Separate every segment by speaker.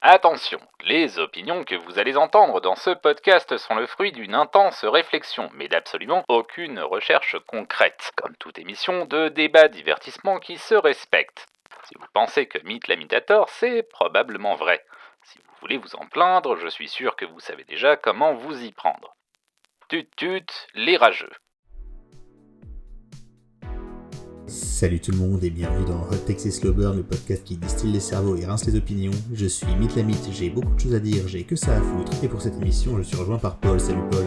Speaker 1: Attention, les opinions que vous allez entendre dans ce podcast sont le fruit d'une intense réflexion, mais d'absolument aucune recherche concrète, comme toute émission de débat divertissement qui se respecte. Si vous pensez que Mythe l'imitator, c'est probablement vrai. Si vous voulez vous en plaindre, je suis sûr que vous savez déjà comment vous y prendre. Tut tut, les rageux.
Speaker 2: Salut tout le monde et bienvenue dans Hot Takes et Slow Burn, le podcast qui distille les cerveaux et rince les opinions. Je suis Mythe la Mythe, j'ai beaucoup de choses à dire, j'ai que ça à foutre, et pour cette émission je suis rejoint par Paul. Salut Paul.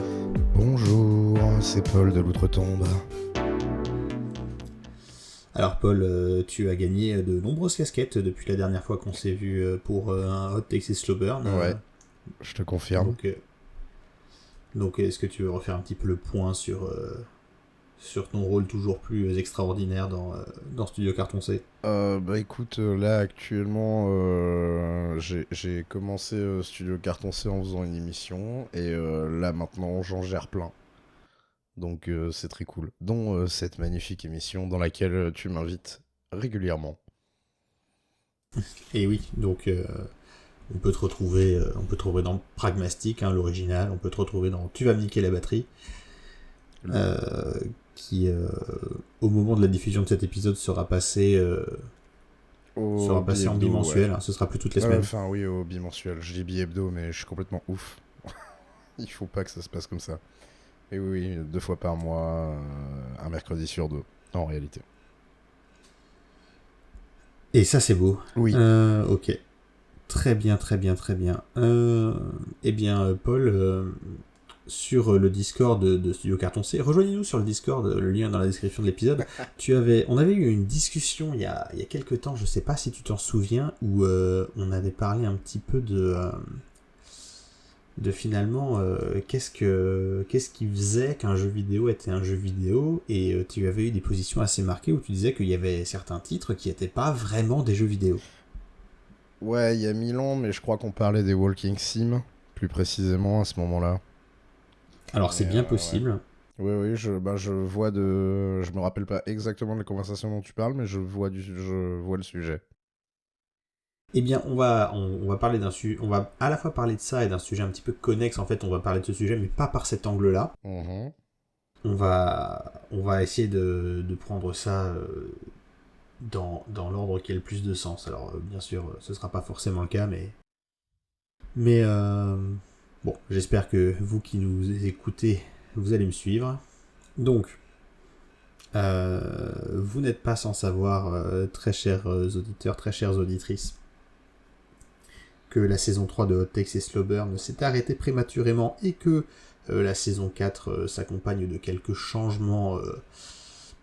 Speaker 3: Bonjour, c'est Paul de l'Outre-Tombe.
Speaker 2: Alors Paul, tu as gagné de nombreuses casquettes depuis la dernière fois qu'on s'est vu pour un Hot Takes et Slow Burn.
Speaker 3: Ouais, je te confirme.
Speaker 2: Donc est-ce que tu veux refaire un petit peu le point sur ton rôle toujours plus extraordinaire dans Studio Carton C?
Speaker 3: Écoute, là actuellement j'ai commencé Studio Carton C en faisant une émission et là maintenant j'en gère plein. Donc c'est très cool. Dont cette magnifique émission dans laquelle tu m'invites régulièrement.
Speaker 2: Et oui, donc on peut te retrouver dans Pragmastic, l'original, on peut te retrouver dans Tu vas me niquer la batterie, qui au moment de la diffusion de cet épisode sera passé en bimensuel, ouais. Ce sera plus toutes les semaines.
Speaker 3: Enfin oui, au bimensuel, je dis bi-hebdo mais je suis complètement ouf. Il faut pas que ça se passe comme ça. Et oui, 2 fois par mois, un mercredi sur 2, en réalité.
Speaker 2: Et ça, c'est beau.
Speaker 3: Oui.
Speaker 2: Ok. Très bien. Eh bien, Paul, sur le Discord de Studio Carton C, rejoignez-nous sur le Discord, le lien est dans la description de l'épisode. On avait eu une discussion il y a quelques temps, je sais pas si tu t'en souviens, où on avait parlé un petit peu de finalement qu'est-ce qui faisait qu'un jeu vidéo était un jeu vidéo, et tu avais eu des positions assez marquées où tu disais qu'il y avait certains titres qui n'étaient pas vraiment des jeux vidéo.
Speaker 3: Ouais, il y a 1000 ans, mais je crois qu'on parlait des Walking Sim, plus précisément à ce moment-là.
Speaker 2: Alors c'est bien possible.
Speaker 3: Ouais. Oui, je vois de... Je me rappelle pas exactement de la conversation dont tu parles, mais je vois le sujet.
Speaker 2: Eh bien, on va parler d'un sujet. On va à la fois parler de ça et d'un sujet un petit peu connexe. En fait, on va parler de ce sujet, mais pas par cet angle-là.
Speaker 3: Mm-hmm.
Speaker 2: On va essayer de prendre ça dans l'ordre qui a le plus de sens. Alors, bien sûr, ce sera pas forcément le cas, mais bon, j'espère que vous qui nous écoutez, vous allez me suivre. Donc, vous n'êtes pas sans savoir, très chers auditeurs, très chères auditrices, que la saison 3 de Hot Takes et Slow Burn s'est arrêtée prématurément et que la saison 4 s'accompagne de quelques changements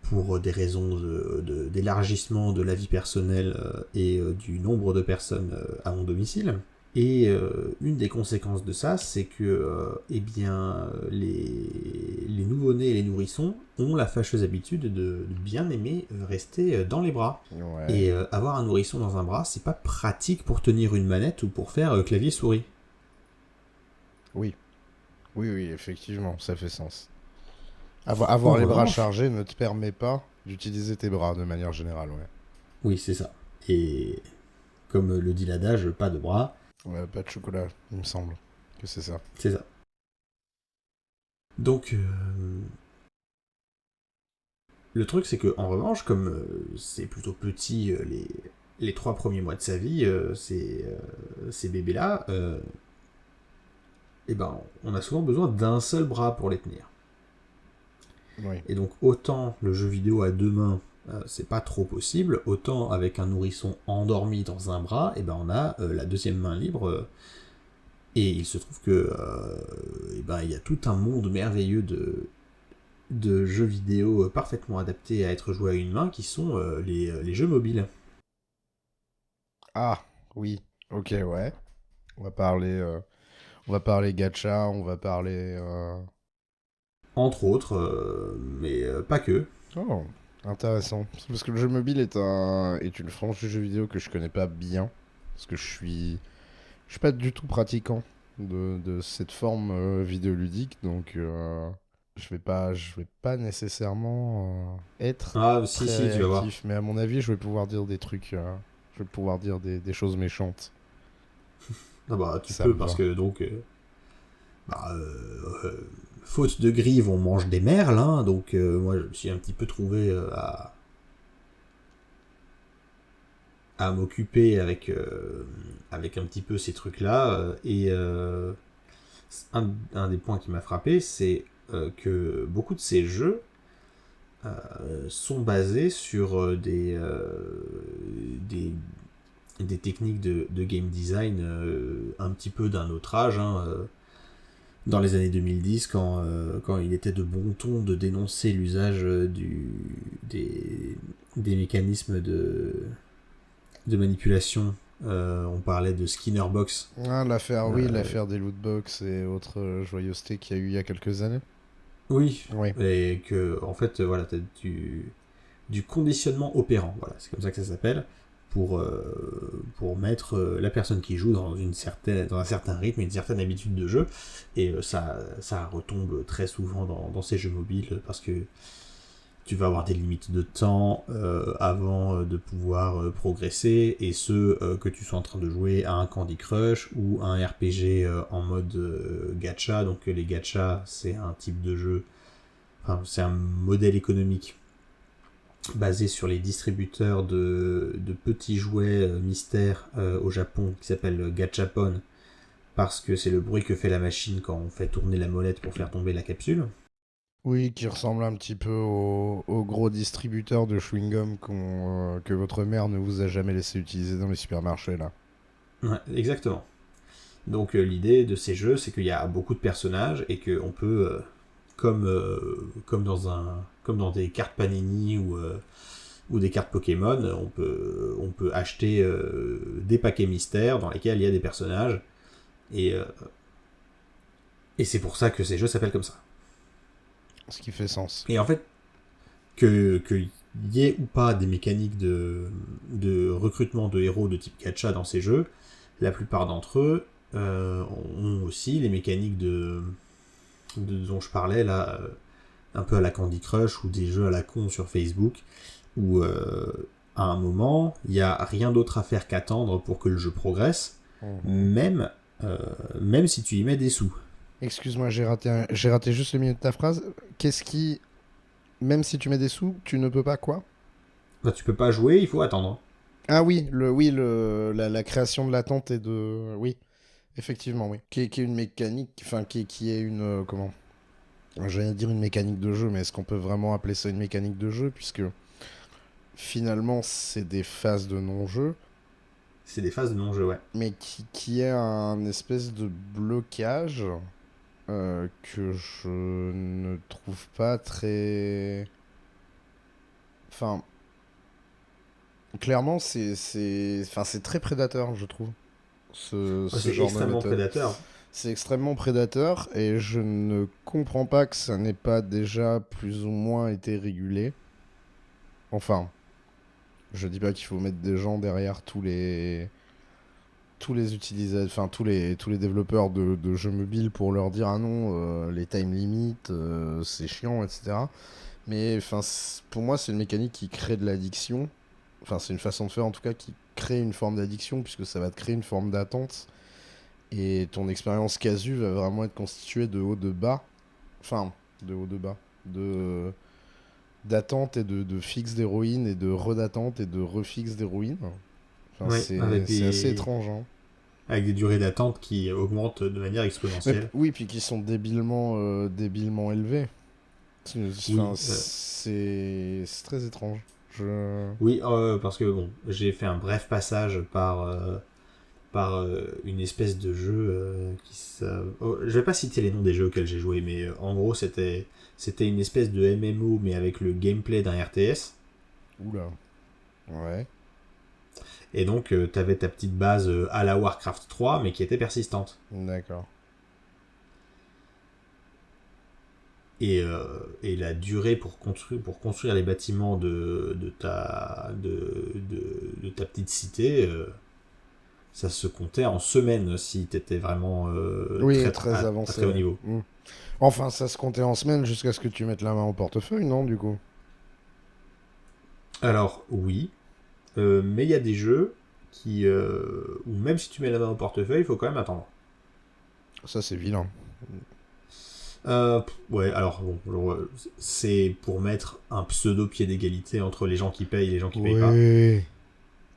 Speaker 2: pour des raisons d'élargissement de la vie personnelle et du nombre de personnes à mon domicile. Et une des conséquences de ça, c'est que les nouveau-nés et les nourrissons ont la fâcheuse habitude de bien aimer rester dans les bras.
Speaker 3: Ouais.
Speaker 2: Et avoir un nourrisson dans un bras, c'est pas pratique pour tenir une manette ou pour faire clavier-souris.
Speaker 3: Oui, effectivement, ça fait sens. Avoir les bras chargés ne te permet pas d'utiliser tes bras de manière générale, ouais.
Speaker 2: Oui, c'est ça. Et comme le dit l'adage, pas de bras.
Speaker 3: Ouais, pas de chocolat, il me semble que c'est ça.
Speaker 2: C'est ça. Donc, le truc, c'est que en revanche, comme c'est plutôt petit les 3 premiers mois de sa vie, ces bébés-là, on a souvent besoin d'un seul bras pour les tenir.
Speaker 3: Oui.
Speaker 2: Et donc, autant le jeu vidéo à 2 mains, c'est pas trop possible, autant avec un nourrisson endormi dans un bras, on a la deuxième main libre. Et il se trouve que il y a tout un monde merveilleux de jeux vidéo parfaitement adaptés à être joués à une main, qui sont les jeux mobiles.
Speaker 3: Ah, oui, ok, ouais. On va parler gacha, on va parler...
Speaker 2: Entre autres, mais pas que.
Speaker 3: Oh, intéressant. Parce que le jeu mobile est une frange de jeux vidéo que je connais pas bien. Parce que je suis pas du tout pratiquant de cette forme vidéoludique, donc je vais pas nécessairement être
Speaker 2: Si,
Speaker 3: très
Speaker 2: tu vas voir.
Speaker 3: réactif. Mais à mon avis, je vais pouvoir dire des trucs, je vais pouvoir dire des choses méchantes.
Speaker 2: Ah bah, tu
Speaker 3: Ça
Speaker 2: peux,
Speaker 3: me
Speaker 2: parce
Speaker 3: va.
Speaker 2: que donc, faute de grive, on mange des merles, hein, donc moi je me suis un petit peu trouvé à m'occuper avec un petit peu ces trucs-là. Un des points qui m'a frappé, c'est que beaucoup de ces jeux sont basés sur des techniques de game design un petit peu d'un autre âge. Hein, dans les années 2010, quand il était de bon ton de dénoncer l'usage des mécanismes de manipulation. On parlait de Skinner Box.
Speaker 3: Ah, oui,
Speaker 2: Euh,
Speaker 3: l'affaire des lootbox et autres joyeusetés qu'il y a eu il y a quelques années.
Speaker 2: oui,
Speaker 3: Oui.
Speaker 2: et que en fait, voilà, t'as du conditionnement opérant, voilà, c'est comme ça que ça s'appelle, pour mettre la personne qui joue dans un certain rythme et une certaine habitude de jeu, et ça retombe très souvent dans ces jeux mobiles, parce que tu vas avoir des limites de temps avant de pouvoir progresser, et que tu sois en train de jouer à un Candy Crush ou à un RPG en mode gacha. Donc les gachas, c'est un type de jeu, enfin, c'est un modèle économique basé sur les distributeurs de petits jouets mystères au Japon, qui s'appelle Gachapon, parce que c'est le bruit que fait la machine quand on fait tourner la molette pour faire tomber la capsule.
Speaker 3: Oui, qui ressemble un petit peu au gros distributeur de chewing-gum que votre mère ne vous a jamais laissé utiliser dans les supermarchés, là.
Speaker 2: Ouais, exactement. Donc l'idée de ces jeux, c'est qu'il y a beaucoup de personnages et qu'on peut, comme dans des cartes Panini ou des cartes Pokémon, on peut acheter des paquets mystères dans lesquels il y a des personnages, et, euh, et c'est pour ça que ces jeux s'appellent comme ça.
Speaker 3: Ce qui fait sens.
Speaker 2: Et en fait, qu'il y ait ou pas des mécaniques de recrutement de héros de type gacha dans ces jeux, la plupart d'entre eux ont aussi les mécaniques dont je parlais là, un peu à la Candy Crush ou des jeux à la con sur Facebook, où à un moment, il n'y a rien d'autre à faire qu'attendre pour que le jeu progresse,
Speaker 3: Mhm.
Speaker 2: même, euh, même si tu y mets des sous.
Speaker 3: Excuse-moi, j'ai raté juste le milieu de ta phrase. Qu'est-ce qui... Même si tu mets des sous, tu ne peux pas quoi?
Speaker 2: Bah, tu peux pas jouer, il faut attendre.
Speaker 3: Ah oui, la création de l'attente et de... Oui, effectivement, oui. Qui est une mécanique, enfin, qui est une... comment? J'allais dire une mécanique de jeu, mais est-ce qu'on peut vraiment appeler ça une mécanique de jeu? Puisque finalement, c'est des phases de non-jeu,
Speaker 2: C'est des phases de non-jeu, ouais.
Speaker 3: mais qui est un espèce de blocage que je ne trouve pas très... Enfin, clairement, enfin, c'est très prédateur, je trouve, ce
Speaker 2: C'est
Speaker 3: genre de
Speaker 2: extrêmement
Speaker 3: méthode.
Speaker 2: prédateur.
Speaker 3: C'est extrêmement prédateur et je ne comprends pas que ça n'ait pas déjà plus ou moins été régulé. Enfin, je dis pas qu'il faut mettre des gens derrière tous les utilisateurs, enfin tous les développeurs de jeux mobiles pour leur dire ah non, les time limits, c'est chiant, etc. Mais enfin, pour moi, c'est une mécanique qui crée de l'addiction. Enfin, c'est une façon de faire en tout cas qui crée une forme d'addiction puisque ça va te créer une forme d'attente et ton expérience casu va vraiment être constituée de haut de bas, enfin de haut de bas, de d'attente et de fixe d'héroïne et de redattente et de refixe d'héroïne. Enfin,
Speaker 2: Oui,
Speaker 3: c'est assez étrange, hein.
Speaker 2: avec des durées d'attente qui augmentent de manière
Speaker 3: Mais
Speaker 2: exponentielle.
Speaker 3: oui, puis qui sont débilement élevés. Enfin,
Speaker 2: Oui,
Speaker 3: c'est très étrange. Je...
Speaker 2: oui, parce que bon, j'ai fait un bref passage par une espèce de jeu je vais pas citer les noms des jeux auxquels j'ai joué, mais en gros c'était une espèce de MMO mais avec le gameplay d'un RTS.
Speaker 3: Oula. Ouais.
Speaker 2: Et donc t'avais ta petite base à la Warcraft 3 mais qui était persistante.
Speaker 3: D'accord.
Speaker 2: Et la durée pour construire les bâtiments de ta petite cité, ça se comptait en semaines si t'étais vraiment
Speaker 3: Oui,
Speaker 2: très,
Speaker 3: très
Speaker 2: à très haut
Speaker 3: avancé.
Speaker 2: niveau.
Speaker 3: Hmm. Enfin, ça se comptait en semaines jusqu'à ce que tu mettes la main au portefeuille, non, du coup?
Speaker 2: Alors oui, mais il y a des jeux où même si tu mets la main au portefeuille, il faut quand même attendre.
Speaker 3: Ça, c'est vilain.
Speaker 2: Ouais, alors bon, c'est pour mettre un pseudo pied d'égalité entre les gens qui payent et les gens qui payent pas.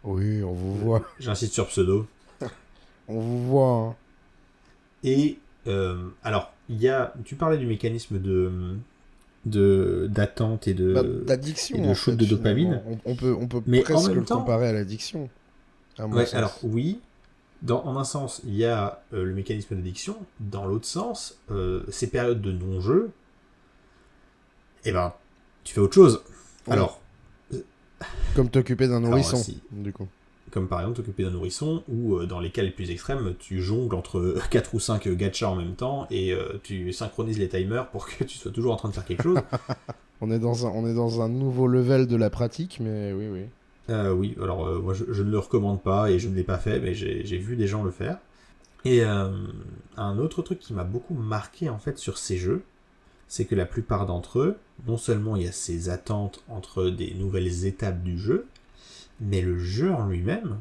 Speaker 3: Oui, on vous voit.
Speaker 2: J'insiste sur pseudo.
Speaker 3: On vous voit, hein.
Speaker 2: Et alors, tu parlais du mécanisme d'attente et
Speaker 3: D'addiction,
Speaker 2: de
Speaker 3: en
Speaker 2: shoot
Speaker 3: fait,
Speaker 2: de
Speaker 3: finalement.
Speaker 2: dopamine.
Speaker 3: On peut
Speaker 2: Mais en
Speaker 3: presque
Speaker 2: même
Speaker 3: le
Speaker 2: temps,
Speaker 3: comparer à l'addiction, à mon
Speaker 2: ouais,
Speaker 3: sens.
Speaker 2: alors oui, en un sens, il y a le mécanisme d'addiction. Dans l'autre sens, ces périodes de non-jeu, eh ben, tu fais autre chose.
Speaker 3: Oui.
Speaker 2: Alors,
Speaker 3: Comme t'occuper d'un nourrisson,
Speaker 2: si,
Speaker 3: du coup.
Speaker 2: comme par exemple t'occuper d'un nourrisson, ou dans les cas les plus extrêmes, tu jongles entre 4 ou 5 gachas en même temps, et tu synchronises les timers pour que tu sois toujours en train de faire quelque chose.
Speaker 3: On est dans un nouveau level de la pratique, mais oui, oui.
Speaker 2: Oui, alors moi je ne le recommande pas, et je ne l'ai pas fait, mais j'ai vu des gens le faire. Et un autre truc qui m'a beaucoup marqué en fait sur ces jeux, c'est que la plupart d'entre eux, non seulement il y a ces attentes entre des nouvelles étapes du jeu, mais le jeu en lui-même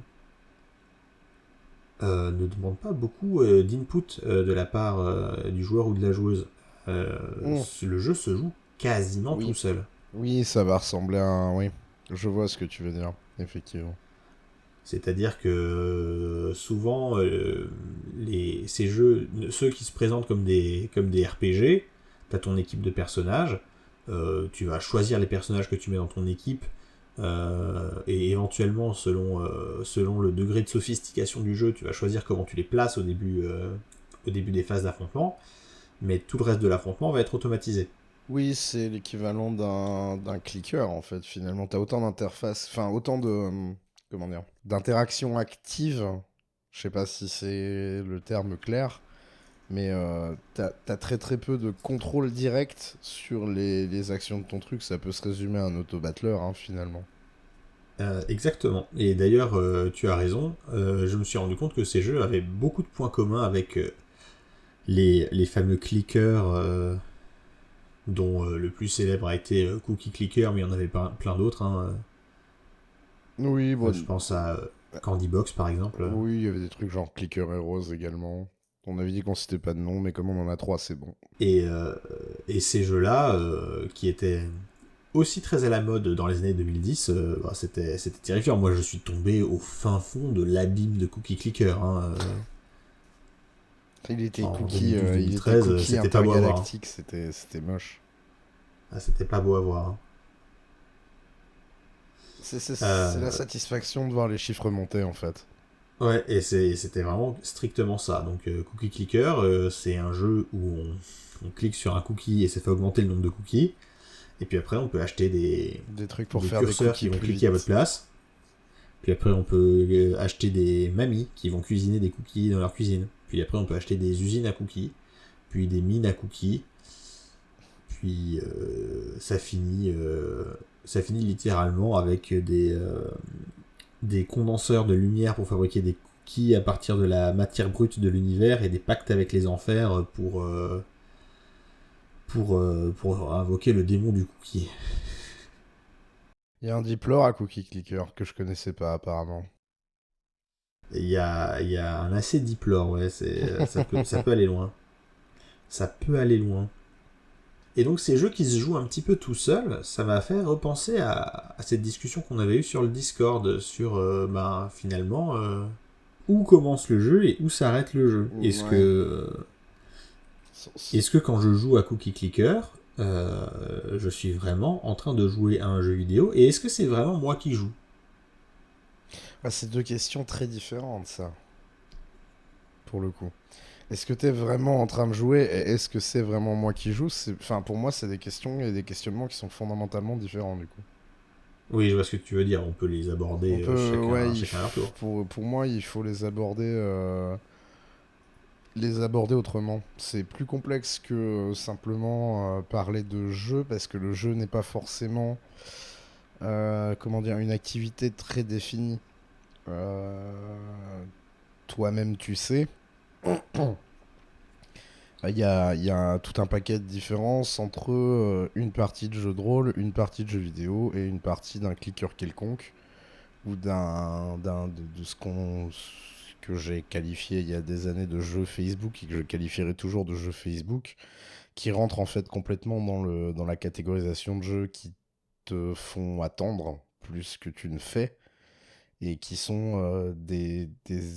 Speaker 2: ne demande pas beaucoup d'input de la part du joueur ou de la joueuse. Le jeu se joue quasiment tout
Speaker 3: Oui.
Speaker 2: seul.
Speaker 3: Oui, ça va ressembler à un... Oui, je vois ce que tu veux dire, effectivement.
Speaker 2: C'est-à-dire que souvent, ces jeux, ceux qui se présentent comme des RPG, tu as ton équipe de personnages, tu vas choisir les personnages que tu mets dans ton équipe, et éventuellement, selon le degré de sophistication du jeu, tu vas choisir comment tu les places au début des phases d'affrontement, mais tout le reste de l'affrontement va être automatisé.
Speaker 3: Oui, c'est l'équivalent d'un clicker, en fait, finalement. T'as autant d'interfaces, enfin, autant de... comment dire, d'interactions actives. Je sais pas si c'est le terme clair, mais t'as très très peu de contrôle direct sur les actions de ton truc. Ça peut se résumer à un auto-battleur, hein, finalement.
Speaker 2: Exactement. Et d'ailleurs, tu as raison, je me suis rendu compte que ces jeux avaient beaucoup de points communs avec les fameux clickers, dont le plus célèbre a été Cookie Clicker, mais il y en avait plein d'autres. Hein.
Speaker 3: Oui, bon,
Speaker 2: Je pense à Candy Box par exemple.
Speaker 3: oui, il y avait des trucs genre Clicker Heroes également. On avait dit qu'on citait pas de nom, mais comme on en a trois, c'est bon.
Speaker 2: Et ces jeux-là, qui étaient aussi très à la mode dans les années 2010, c'était terrifiant. Moi, je suis tombé au fin fond de l'abîme de Cookie Clicker. Hein.
Speaker 3: Il était
Speaker 2: En
Speaker 3: cookie,
Speaker 2: 2012-2013, c'était pas beau à voir. Hein.
Speaker 3: intergalactique, c'était moche.
Speaker 2: Ah, c'était pas beau à voir. Hein.
Speaker 3: C'est la satisfaction de voir les chiffres monter, en fait.
Speaker 2: Ouais, et c'était vraiment strictement ça. Donc Cookie Clicker, c'est un jeu où on clique sur un cookie et ça fait augmenter le nombre de cookies. Et puis après, on peut acheter
Speaker 3: Des trucs pour
Speaker 2: des
Speaker 3: faire des
Speaker 2: curseurs
Speaker 3: cookies
Speaker 2: qui vont
Speaker 3: plus
Speaker 2: cliquer à votre
Speaker 3: vite.
Speaker 2: place. Puis après, on peut acheter des mamies qui vont cuisiner des cookies dans leur cuisine. Puis après, on peut acheter des usines à cookies. Puis des mines à cookies. Puis ça finit littéralement avec des condenseurs de lumière pour fabriquer des cookies à partir de la matière brute de l'univers, et des pactes avec les enfers pour invoquer le démon du cookie.
Speaker 3: Il y a un diplore à Cookie Clicker que je connaissais pas, apparemment.
Speaker 2: Il y a un assez diplore, ouais, ça peut aller loin. Ça peut aller loin. Et donc ces jeux qui se jouent un petit peu tout seuls, ça m'a fait repenser à cette discussion qu'on avait eue sur le Discord, sur finalement où commence le jeu et où s'arrête le jeu.
Speaker 3: Ouais.
Speaker 2: Est-ce que quand je joue à Cookie Clicker, je suis vraiment en train de jouer à un jeu vidéo, et est-ce que c'est vraiment moi qui joue?
Speaker 3: Ah, c'est deux questions très différentes, ça. Pour le coup. Est-ce que t'es vraiment en train de jouer et est-ce que c'est vraiment moi qui joue? Enfin, pour moi, c'est des questions et des questionnements qui sont fondamentalement différents, du coup.
Speaker 2: Oui, je vois ce que tu veux dire, on peut les aborder
Speaker 3: Ouais,
Speaker 2: chacun à leur tour.
Speaker 3: pour moi, il faut les aborder autrement. C'est plus complexe que simplement parler de jeu, parce que le jeu n'est pas forcément, comment dire, une activité très définie. Euh, Toi-même, tu sais. Il y a tout un paquet de différences entre une partie de jeu de rôle, une partie de jeu vidéo et une partie d'un clicker quelconque. ou de ce que j'ai qualifié il y a des années de jeu Facebook et que je qualifierais toujours de jeu Facebook, qui rentrent en fait complètement dans la catégorisation de jeux qui te font attendre plus que tu ne fais et qui sont des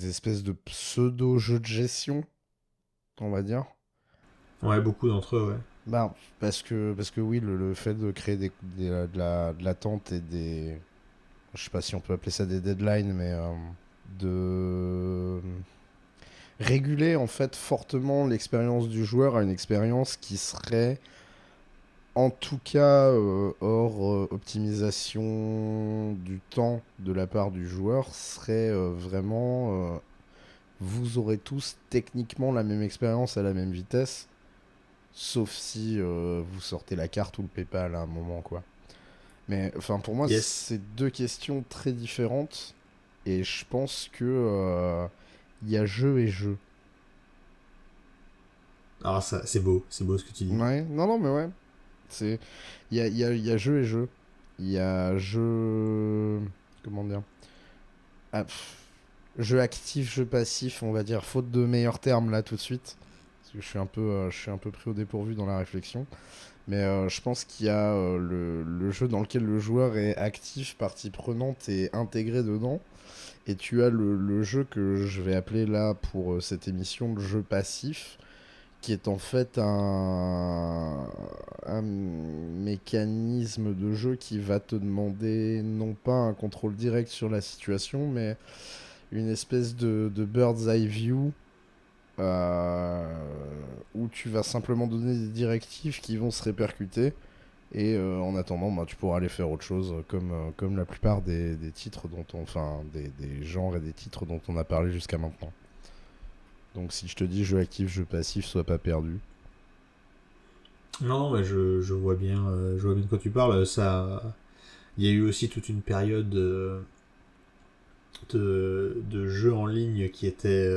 Speaker 3: espèces de pseudo-jeux de gestion, on va dire.
Speaker 2: Ouais, beaucoup d'entre eux, ouais.
Speaker 3: Bah, parce que oui, le fait de créer de l'attente et des... Je sais pas si on peut appeler ça des deadlines, mais de réguler en fait fortement l'expérience du joueur à une expérience qui serait en tout cas hors optimisation du temps de la part du joueur, serait vraiment vous aurez tous techniquement la même expérience à la même vitesse, sauf si vous sortez la carte ou le PayPal à un moment, quoi. Mais enfin, pour moi,
Speaker 2: Yes.
Speaker 3: c'est deux questions très différentes, et je pense que il y a jeu et jeu.
Speaker 2: Alors ça, c'est beau ce que tu dis.
Speaker 3: Ouais, non, non, mais ouais. C'est... il y a jeu et jeu. Il y a jeu... Comment dire? Ah, jeu actif, jeu passif, on va dire, faute de meilleurs termes là tout de suite. Parce que je suis un peu pris au dépourvu dans la réflexion. Mais je pense qu'il y a le jeu dans lequel le joueur est actif, partie prenante et intégré dedans. Et tu as le jeu que je vais appeler là pour cette émission le jeu passif, qui est en fait un mécanisme de jeu qui va te demander non pas un contrôle direct sur la situation, mais une espèce de bird's eye view euh, où tu vas simplement donner des directives qui vont se répercuter. Et en attendant, bah, tu pourras aller faire autre chose, comme la plupart des titres dont on, enfin, des genres et des titres dont on a parlé jusqu'à maintenant. Donc si je te dis jeu actif, jeu passif, sois pas perdu.
Speaker 2: Non, non, mais je vois bien de quoi tu parles. Ça, il y a eu aussi toute une période de jeux en ligne qui étaient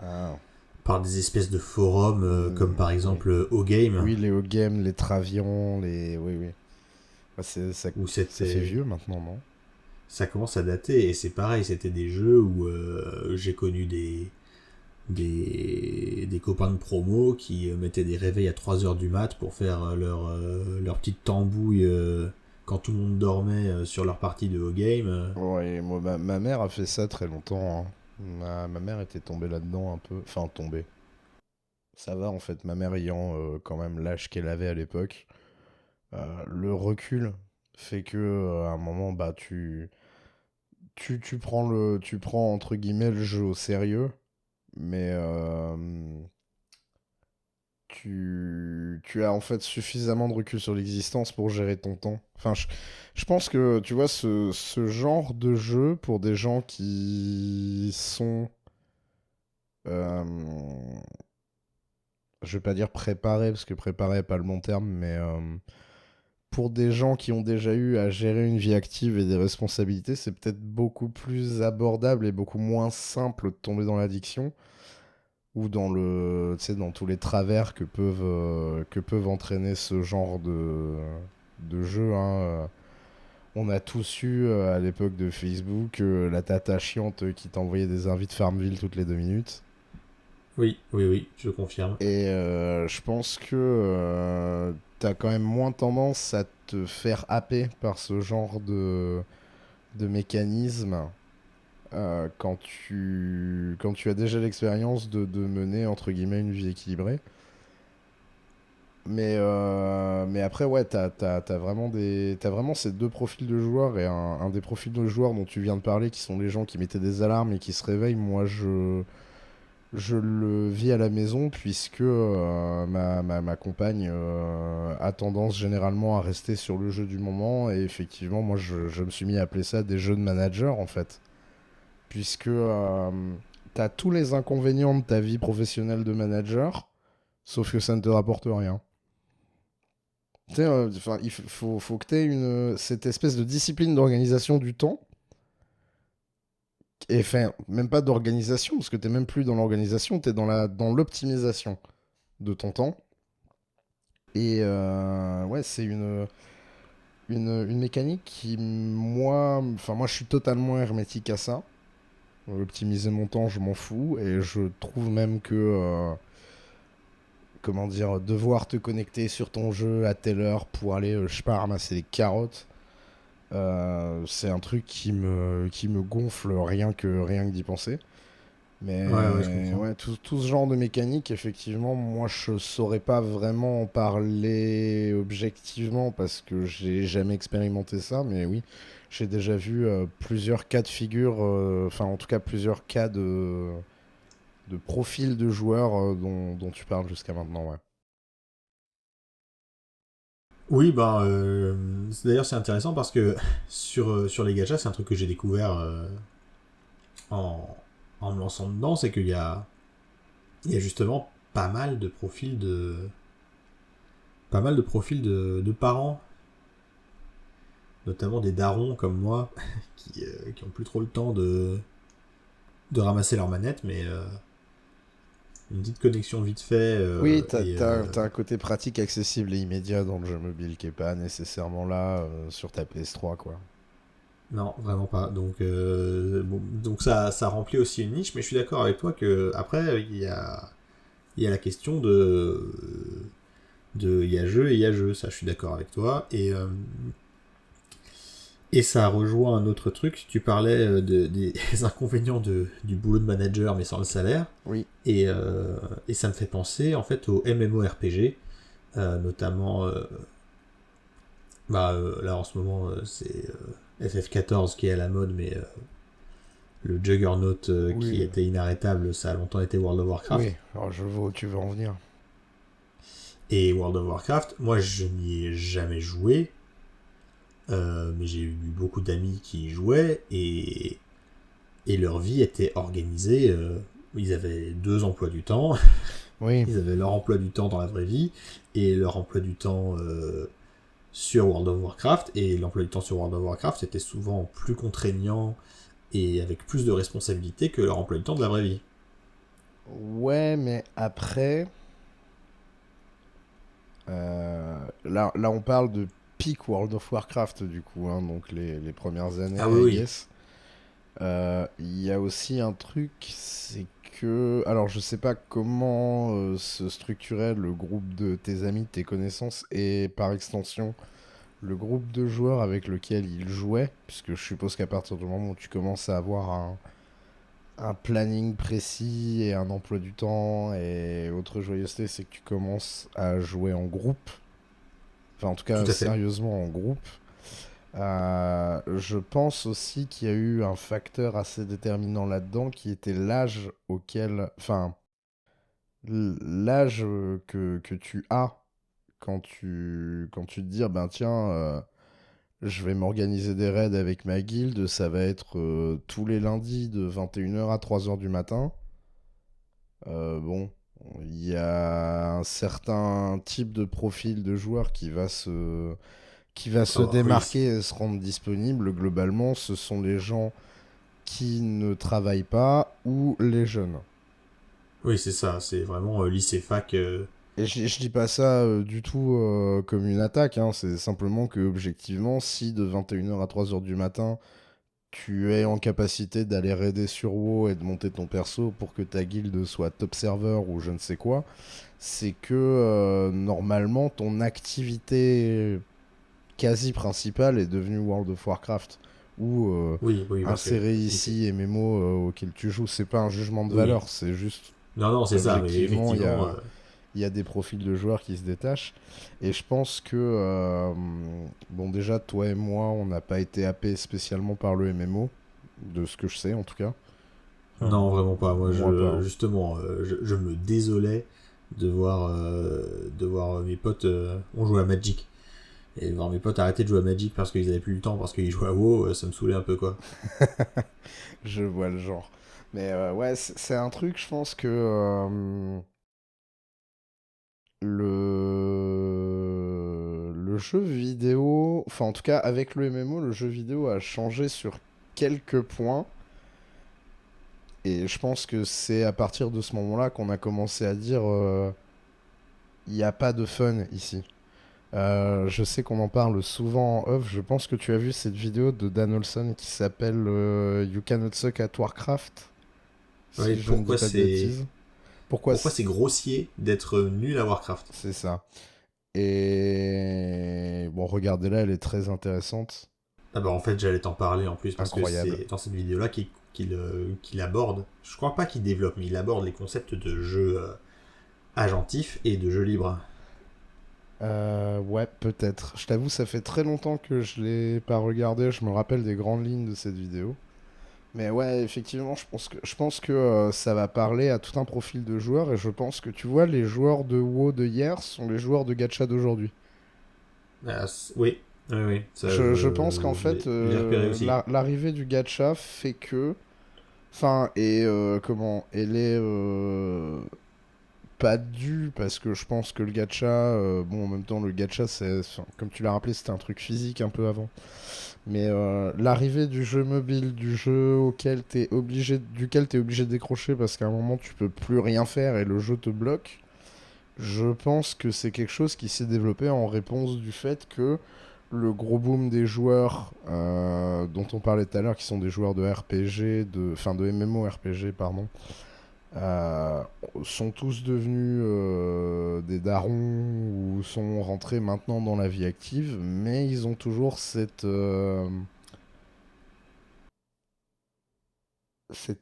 Speaker 3: Ah,
Speaker 2: par des espèces de forums, comme par
Speaker 3: oui.
Speaker 2: exemple O-Game,
Speaker 3: Oui, les O-Games, les Travian, les... Oui, oui. Bah,
Speaker 2: où
Speaker 3: ça fait vieux maintenant, non?
Speaker 2: ça commence à dater, et c'est pareil, c'était des jeux où j'ai connu des copains de promo qui mettaient des réveils à 3 heures du mat pour faire leur petite tambouille quand tout le monde dormait sur leur partie de O-Game.
Speaker 3: Ouais, moi, ma mère a fait ça très longtemps, hein. Ma mère était tombée là-dedans un peu. Enfin, tombée. Ça va, en fait, ma mère ayant quand même l'âge qu'elle avait à l'époque. Le recul fait que à un moment, bah, tu prends entre guillemets le jeu au sérieux, mais tu as en fait suffisamment de recul sur l'existence pour gérer ton temps. Enfin, je pense que, tu vois, ce genre de jeu, pour des gens qui sont, euh, je vais pas dire préparés, parce que préparé n'est pas le bon terme, mais pour des gens qui ont déjà eu à gérer une vie active et des responsabilités, c'est peut-être beaucoup plus abordable et beaucoup moins simple de tomber dans l'addiction ou dans tu sais, dans tous les travers que peuvent entraîner ce genre de jeu, hein. On a tous eu à l'époque de Facebook la tata chiante qui t'envoyait des invites Farmville toutes les 2 minutes.
Speaker 2: Oui, oui, oui, je confirme.
Speaker 3: Et je pense que t'as quand même moins tendance à te faire happer par ce genre de mécanisme quand tu as déjà l'expérience de mener entre guillemets une vie équilibrée. Mais après, ouais, t'as vraiment t'as vraiment ces deux profils de joueurs et un des profils de joueurs dont tu viens de parler qui sont les gens qui mettaient des alarmes et qui se réveillent. Moi, je le vis à la maison puisque ma compagne a tendance généralement à rester sur le jeu du moment et effectivement, moi, je me suis mis à appeler ça des jeux de manager en fait. Puisque t'as tous les inconvénients de ta vie professionnelle de manager, sauf que ça ne te rapporte rien. Tu sais, enfin, faut que tu aies cette espèce de discipline d'organisation du temps. Et enfin, même pas d'organisation, parce que t'es même plus dans l'organisation, t'es dans l'optimisation de ton temps. Et ouais, c'est une mécanique qui, moi, je suis totalement hermétique à ça. Optimiser mon temps, je m'en fous. Et je trouve même que, comment dire, devoir te connecter sur ton jeu à telle heure pour aller, je sais pas, ramasser les carottes, c'est un truc qui me gonfle rien que d'y penser.
Speaker 2: Ouais, je
Speaker 3: Mais
Speaker 2: comprends.
Speaker 3: ouais, tout ce genre de mécanique, effectivement, moi je saurais pas vraiment en parler objectivement parce que j'ai jamais expérimenté ça, mais oui, j'ai déjà vu plusieurs cas de figure, enfin en tout cas plusieurs cas de profils de joueurs dont tu parles jusqu'à maintenant, ouais.
Speaker 2: Oui, ben, d'ailleurs c'est intéressant parce que sur les gachas, c'est un truc que j'ai découvert en, en me lançant dedans, c'est qu'il y a justement pas mal de profils de parents, notamment des darons comme moi, qui ont plus trop le temps de ramasser leur manette, mais une petite connexion vite fait
Speaker 3: Oui, t'as un côté pratique, accessible et immédiat dans le jeu mobile qui est pas nécessairement là sur ta PS3, quoi.
Speaker 2: non, vraiment pas. Donc ça remplit aussi une niche, mais je suis d'accord avec toi que après il y a la question il y a jeu et il y a jeu, ça je suis d'accord avec toi. Et ça rejoint un autre truc, tu parlais des inconvénients du boulot de manager mais sans le salaire,
Speaker 3: Oui,
Speaker 2: et ça me fait penser en fait au MMORPG, notamment là en ce moment c'est FF14 qui est à la mode, mais le Juggernaut qui
Speaker 3: oui,
Speaker 2: était inarrêtable, ça a longtemps été World of Warcraft.
Speaker 3: oui. Alors je vois où tu veux en venir.
Speaker 2: Et World of Warcraft, moi je n'y ai jamais joué, mais j'ai eu beaucoup d'amis qui y jouaient, et leur vie était organisée. Ils avaient 2 emplois du temps,
Speaker 3: Oui.
Speaker 2: ils avaient leur emploi du temps dans la vraie vie, et leur emploi du temps sur World of Warcraft, et l'emploi du temps sur World of Warcraft était souvent plus contraignant et avec plus de responsabilités que leur emploi du temps de la vraie vie.
Speaker 3: Ouais, mais après, là, on parle de peak World of Warcraft, du coup, hein, donc les premières
Speaker 2: Ah
Speaker 3: années,
Speaker 2: oui,
Speaker 3: I
Speaker 2: oui.
Speaker 3: guess. Il y a aussi un truc, c'est que. Alors, je sais pas comment se structurait le groupe de tes amis, de tes connaissances, et par extension, le groupe de joueurs avec lequel ils jouaient, puisque je suppose qu'à partir du moment où tu commences à avoir un planning précis et un emploi du temps et autre joyeuseté, c'est que tu commences à jouer en groupe. Enfin, en tout
Speaker 2: Tout
Speaker 3: cas,
Speaker 2: à fait.
Speaker 3: sérieusement en groupe. Je pense aussi qu'il y a eu un facteur assez déterminant là-dedans qui était l'âge auquel. Enfin, l'âge que tu as quand tu te dis, ah ben tiens, je vais m'organiser des raids avec ma guilde, ça va être tous les lundis de 21h à 3h du matin. Bon, il y a un certain type de profil de joueur qui va se
Speaker 2: Ah bah oui,
Speaker 3: démarquer et se rendre disponible. Globalement, ce sont les gens qui ne travaillent pas ou les jeunes.
Speaker 2: oui, c'est ça, c'est vraiment lycée fac.
Speaker 3: Et je dis pas ça du tout comme une attaque, hein, c'est simplement que objectivement, si de 21h à 3h du matin, tu es en capacité d'aller raider sur WoW et de monter ton perso pour que ta guilde soit top serveur ou je ne sais quoi, c'est que normalement ton activité quasi principale est devenue World of Warcraft. Ou
Speaker 2: Oui, oui, parce que
Speaker 3: insérer ici MMO auquel tu joues, c'est pas un jugement de
Speaker 2: oui,
Speaker 3: valeur, c'est juste
Speaker 2: non, non, c'est ça, mais
Speaker 3: objectivement, il y
Speaker 2: effectivement,
Speaker 3: a, il y a des profils de joueurs qui se détachent. Et je pense que, bon, déjà, toi et moi, on n'a pas été happés spécialement par le MMO, de ce que je sais en tout cas. Enfin,
Speaker 2: non, vraiment pas. Moi,
Speaker 3: moi pas, hein.
Speaker 2: justement, je me désolais de voir mes potes, on jouait à Magic. Et de voir mes potes arrêter de jouer à Magic parce qu'ils avaient plus le temps, parce qu'ils jouaient à WoW, ça me saoulait un peu, quoi.
Speaker 3: Je vois le genre. Mais ouais, c'est un truc, je pense que le jeu vidéo, enfin en tout cas avec le MMO, le jeu vidéo a changé sur quelques points. Et je pense que c'est à partir de ce moment-là qu'on a commencé à dire il n'y a pas de fun ici. Je sais qu'on en parle souvent en off. Je pense que tu as vu cette vidéo de Dan Olson qui s'appelle You Cannot Suck at Warcraft,
Speaker 2: Ouais,
Speaker 3: si je ne dis pas de bêtises. Pourquoi
Speaker 2: pourquoi c'est grossier d'être nul à Warcraft?
Speaker 3: c'est ça. Et bon, regardez-la, elle est très intéressante.
Speaker 2: Ah bah en fait j'allais t'en parler en plus parce que
Speaker 3: Incroyable.
Speaker 2: c'est dans cette vidéo-là qu'il aborde, je crois pas qu'il développe, mais il aborde les concepts de jeu agentif et de jeu libre.
Speaker 3: Ouais, peut-être. Je t'avoue, ça fait très longtemps que je l'ai pas regardé. Je me rappelle des grandes lignes de cette vidéo. Mais ouais, effectivement, je pense que ça va parler à tout un profil de joueurs. Et je pense que, tu vois, les joueurs de WoW de hier sont les joueurs de gacha d'aujourd'hui.
Speaker 2: Oui, oui, oui, ça
Speaker 3: Je pense qu'en fait,
Speaker 2: je l'ai repéré aussi.
Speaker 3: l'arrivée du gacha fait que... Enfin, comment... Elle est pas due, parce que je pense que le gacha... bon, en même temps, le gacha, enfin, comme tu l'as rappelé, c'était un truc physique un peu avant. Mais l'arrivée du jeu mobile, du jeu duquel t'es obligé de décrocher parce qu'à un moment tu peux plus rien faire et le jeu te bloque, je pense que c'est quelque chose qui s'est développé en réponse du fait que le gros boom des joueurs dont on parlait tout à l'heure, qui sont des joueurs de RPG, enfin de MMORPG, pardon, euh, sont tous devenus des darons ou sont rentrés maintenant dans la vie active, mais ils ont toujours cette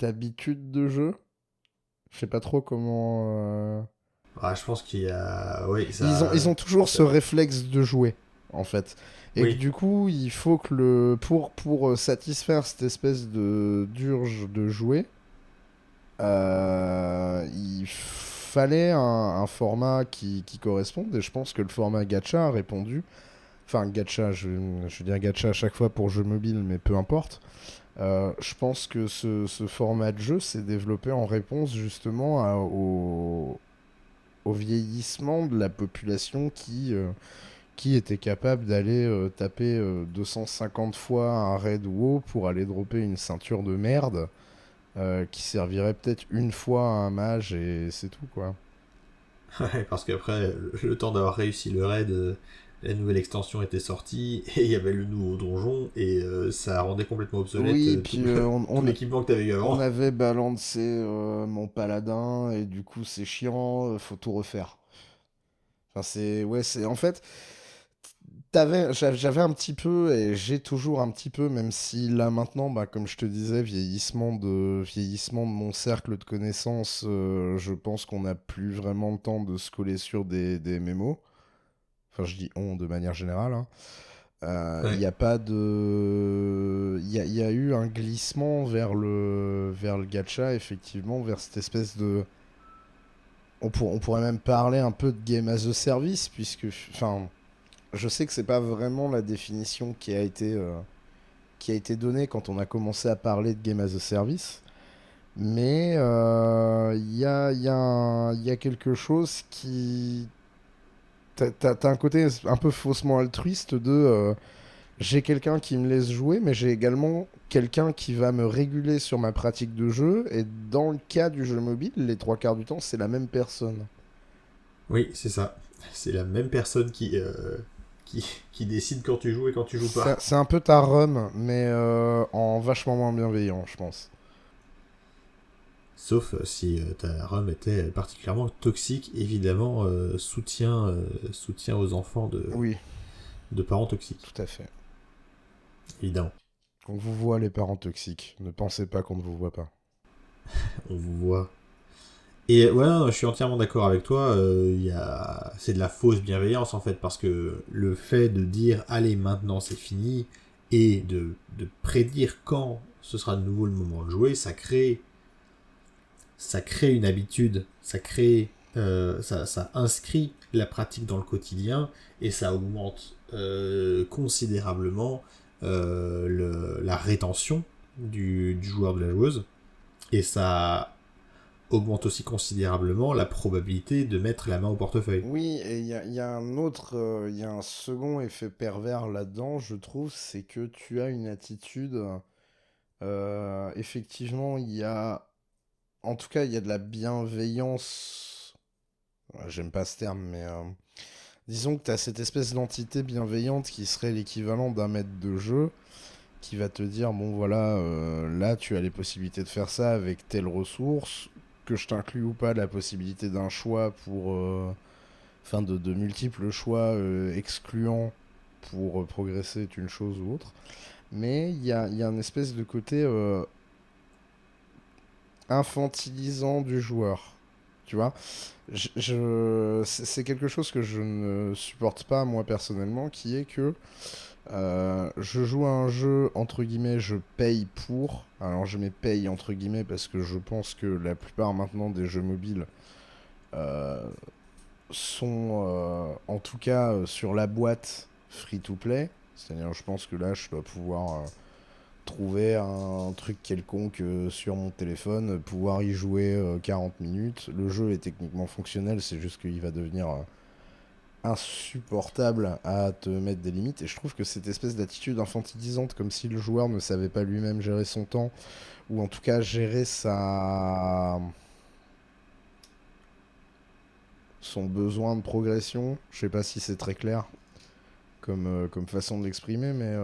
Speaker 3: habitude de jeu. Je sais pas trop comment.
Speaker 2: Ah, je pense qu'il y a, oui,
Speaker 3: Ils ont toujours ce réflexe de jouer, en fait. Et que
Speaker 2: oui,
Speaker 3: du coup, il faut que pour satisfaire cette espèce de d'urge de jouer, il fallait un format qui corresponde. Et je pense que le format gacha a répondu. Enfin, gacha, je dis gacha à chaque fois pour jeu mobile, mais peu importe. Je pense que ce format de jeu s'est développé en réponse justement au vieillissement de la population qui était capable d'aller taper 250 fois un raid WoW pour aller dropper une ceinture de merde qui servirait peut-être une fois à un mage et c'est tout quoi.
Speaker 2: ouais, parce qu'après le temps d'avoir réussi le raid, la nouvelle extension était sortie et il y avait le nouveau donjon et ça rendait complètement obsolète
Speaker 3: Oui, puis
Speaker 2: tout l'équipement que t'avais eu
Speaker 3: on
Speaker 2: avant.
Speaker 3: avait balancé mon paladin et du coup c'est chiant, faut tout refaire. Enfin, c'est en fait, j'avais un petit peu et j'ai toujours un petit peu, même si là maintenant, bah, comme je te disais, vieillissement de mon cercle de connaissances, je pense qu'on n'a plus vraiment le temps de se coller sur des MMO. Enfin, je dis on de manière générale, hein. Il
Speaker 2: Ouais.
Speaker 3: n'y a pas de. Il y a eu un glissement vers le gacha, effectivement, vers cette espèce de. On pourrait même parler un peu de game as a service, puisque. Enfin, je sais que c'est pas vraiment la définition qui a été donnée quand on a commencé à parler de game as a service. Mais il y a quelque chose qui. T'as un côté un peu faussement altruiste de. J'ai quelqu'un qui me laisse jouer, mais j'ai également quelqu'un qui va me réguler sur ma pratique de jeu. Et dans le cas du jeu mobile, les trois quarts du temps, c'est la même personne.
Speaker 2: Oui, c'est ça. C'est la même personne qui décide quand tu joues et quand tu joues pas.
Speaker 3: C'est un peu ta run, mais en vachement moins bienveillant, je pense.
Speaker 2: Sauf si ta ROM était particulièrement toxique, évidemment, soutien aux enfants
Speaker 3: Oui,
Speaker 2: de parents toxiques,
Speaker 3: tout à fait.
Speaker 2: évidemment.
Speaker 3: On vous voit les parents toxiques. Ne pensez pas qu'on ne vous voit pas.
Speaker 2: On vous voit. Et ouais, non, je suis entièrement d'accord avec toi, c'est de la fausse bienveillance en fait, parce que le fait de dire allez maintenant c'est fini, et de prédire quand ce sera de nouveau le moment de jouer, ça crée une habitude, ça inscrit la pratique dans le quotidien et ça augmente considérablement la rétention du joueur de la joueuse et ça augmente aussi considérablement la probabilité de mettre la main au portefeuille.
Speaker 3: Oui, et il y a il y a un second effet pervers là-dedans, je trouve, c'est que tu as une attitude. Effectivement, en tout cas, il y a de la bienveillance. J'aime pas ce terme, mais Disons que tu as cette espèce d'entité bienveillante qui serait l'équivalent d'un maître de jeu qui va te dire, bon voilà, là tu as les possibilités de faire ça avec telle ressource, que je t'inclus ou pas la possibilité d'un choix pour... Enfin, de multiples choix excluants pour progresser est une chose ou autre. Mais il y a un espèce de côté infantilisant du joueur. Tu vois, c'est quelque chose que je ne supporte pas moi personnellement, qui est que je joue à un jeu, entre guillemets, je paye pour. Alors je mets paye entre guillemets parce que je pense que la plupart maintenant des jeux mobiles euh, sont, en tout cas sur la boîte, free to play. C'est-à-dire, je pense que là, je dois pouvoir trouver un truc quelconque sur mon téléphone, pouvoir y jouer 40 minutes. Le jeu est techniquement fonctionnel, c'est juste qu'il va devenir insupportable à te mettre des limites. Et je trouve que cette espèce d'attitude infantilisante, comme si le joueur ne savait pas lui-même gérer son temps, ou en tout cas gérer son besoin de progression, je sais pas si c'est très clair comme façon de l'exprimer, mais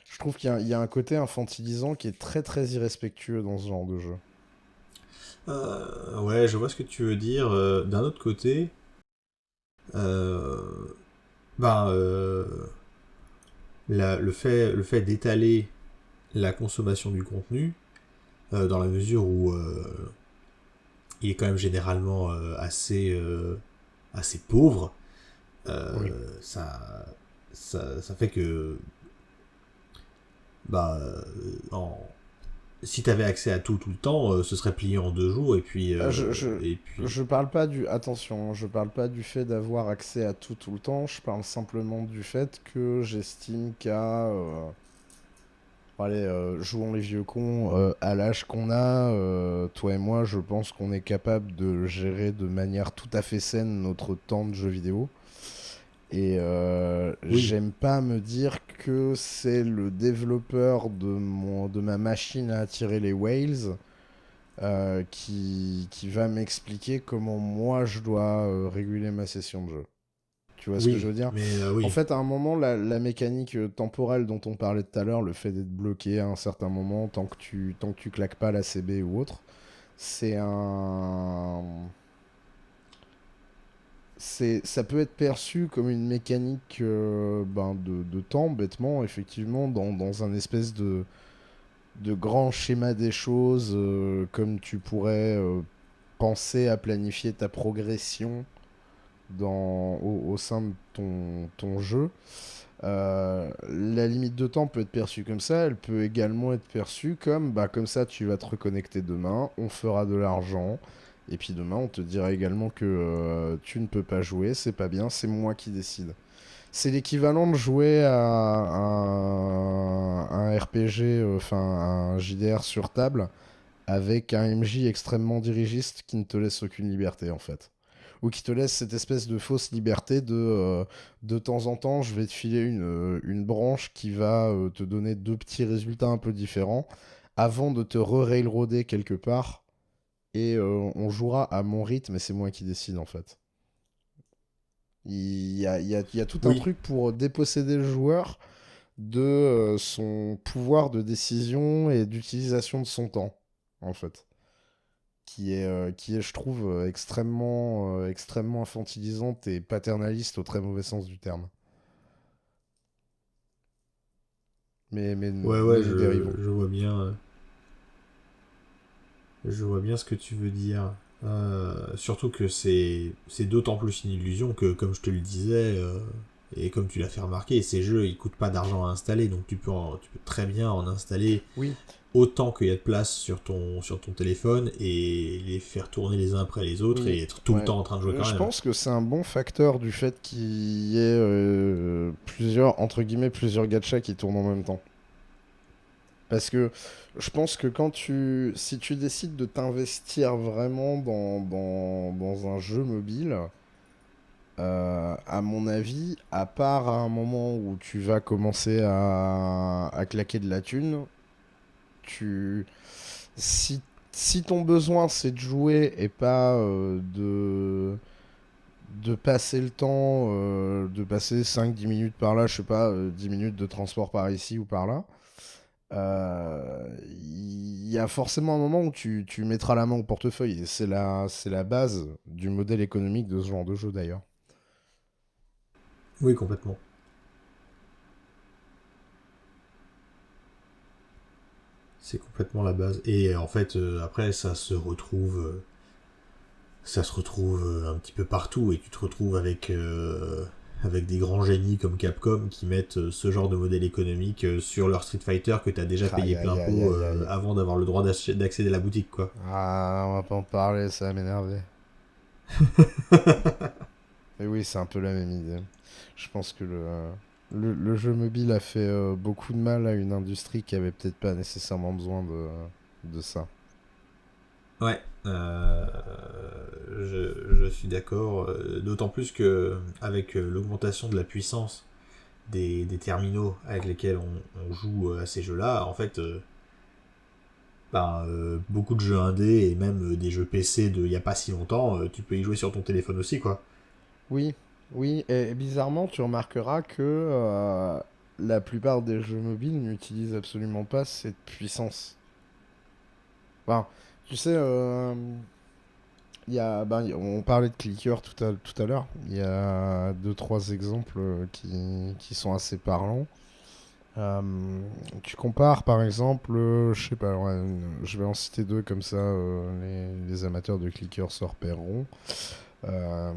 Speaker 3: je trouve qu'il y a un côté infantilisant qui est très très irrespectueux dans ce genre de jeu.
Speaker 2: Ouais, je vois ce que tu veux dire. D'un autre côté, euh, ben, le fait d'étaler la consommation du contenu, dans la mesure où il est quand même généralement assez pauvre,
Speaker 3: Oui.
Speaker 2: ça fait que bah, en, si tu avais accès à tout le temps, ce serait plié en 2 jours et puis
Speaker 3: Ah, je parle pas du... Attention, hein, je parle pas du fait d'avoir accès à tout le temps, je parle simplement du fait que j'estime qu'à... allez, jouons les vieux cons, à l'âge qu'on a, toi et moi, je pense qu'on est capable de gérer de manière tout à fait saine notre temps de jeu vidéo. Et
Speaker 2: oui,
Speaker 3: j'aime pas me dire que c'est le développeur de ma machine à attirer les whales qui va m'expliquer comment moi je dois réguler ma session de jeu. Tu vois ce que je
Speaker 2: oui,
Speaker 3: veux dire?
Speaker 2: mais
Speaker 3: En
Speaker 2: oui,
Speaker 3: fait, à un moment, la mécanique temporelle dont on parlait tout à l'heure, le fait d'être bloqué à un certain moment, tant que tu claques pas la CB ou autre, c'est un... ça peut être perçu comme une mécanique de temps, bêtement, effectivement, dans un espèce de grand schéma des choses, comme tu pourrais penser à planifier ta progression au sein de ton jeu. La limite de temps peut être perçue comme ça, elle peut également être perçue comme, bah, comme ça tu vas te reconnecter demain, on fera de l'argent, et puis demain on te dira également que tu ne peux pas jouer, c'est pas bien, c'est moi qui décide. C'est l'équivalent de jouer à un RPG, enfin un JDR sur table, avec un MJ extrêmement dirigiste qui ne te laisse aucune liberté en fait. Ou qui te laisse cette espèce de fausse liberté de temps en temps, je vais te filer une branche qui va te donner deux petits résultats un peu différents avant de te re-railroader quelque part. Et on jouera à mon rythme et c'est moi qui décide en fait. Il y a tout un
Speaker 2: oui,
Speaker 3: truc pour déposséder le joueur de son pouvoir de décision et d'utilisation de son temps, en fait. Qui est, je trouve, extrêmement infantilisante et paternaliste au très mauvais sens du terme. Mais
Speaker 2: ouais, ouais,
Speaker 3: nous dérivons.
Speaker 2: je vois bien ce que tu veux dire. Surtout que c'est d'autant plus une illusion que, comme je te le disais, et comme tu l'as fait remarquer, ces jeux ils coûtent pas d'argent à installer, donc tu peux très bien en installer
Speaker 3: Oui,
Speaker 2: autant qu'il y a de place sur ton téléphone et les faire tourner les uns après les autres
Speaker 3: oui,
Speaker 2: et être tout le
Speaker 3: ouais.
Speaker 2: temps en train de jouer quand
Speaker 3: Je
Speaker 2: même.
Speaker 3: pense que c'est un bon facteur du fait qu'il y ait plusieurs, entre guillemets, plusieurs gachas qui tournent en même temps. Parce que je pense que si tu décides de t'investir vraiment dans un jeu mobile, à mon avis, à part à un moment où tu vas commencer à claquer de la thune, tu, si ton besoin c'est de jouer et pas de passer le temps, de passer 5-10 minutes par là, je sais pas, 10 minutes de transport par ici ou par là, il y a forcément un moment où tu mettras la main au portefeuille. Et c'est la base du modèle économique de ce genre de jeu d'ailleurs.
Speaker 2: Oui, complètement. C'est complètement la base. Et en fait, après, ça se retrouve un petit peu partout. Et tu te retrouves avec des grands génies comme Capcom qui mettent ce genre de modèle économique sur leur Street Fighter que tu as déjà
Speaker 3: Aïe,
Speaker 2: payé plein
Speaker 3: aïe, aïe,
Speaker 2: pot
Speaker 3: aïe, aïe.
Speaker 2: avant d'avoir le droit d'accéder à la boutique, quoi.
Speaker 3: Ah, on va pas en parler, ça va m'énerver. Et oui, c'est un peu la même idée. Je pense que le jeu mobile a fait beaucoup de mal à une industrie qui avait peut-être pas nécessairement besoin de ça.
Speaker 2: Ouais, je suis d'accord. D'autant plus que avec l'augmentation de la puissance des terminaux avec lesquels on joue à ces jeux-là, en fait, beaucoup de jeux indés et même des jeux PC de il y a pas si longtemps, tu peux y jouer sur ton téléphone aussi, quoi.
Speaker 3: Oui, oui, et bizarrement, tu remarqueras que la plupart des jeux mobiles n'utilisent absolument pas cette puissance. Enfin, tu sais, on parlait de clicker tout à l'heure. Il y a deux, trois exemples qui sont assez parlants. Euh, Tu compares par exemple, je sais pas, ouais, je vais en citer deux comme ça, les amateurs de clicker se repéreront. Euh,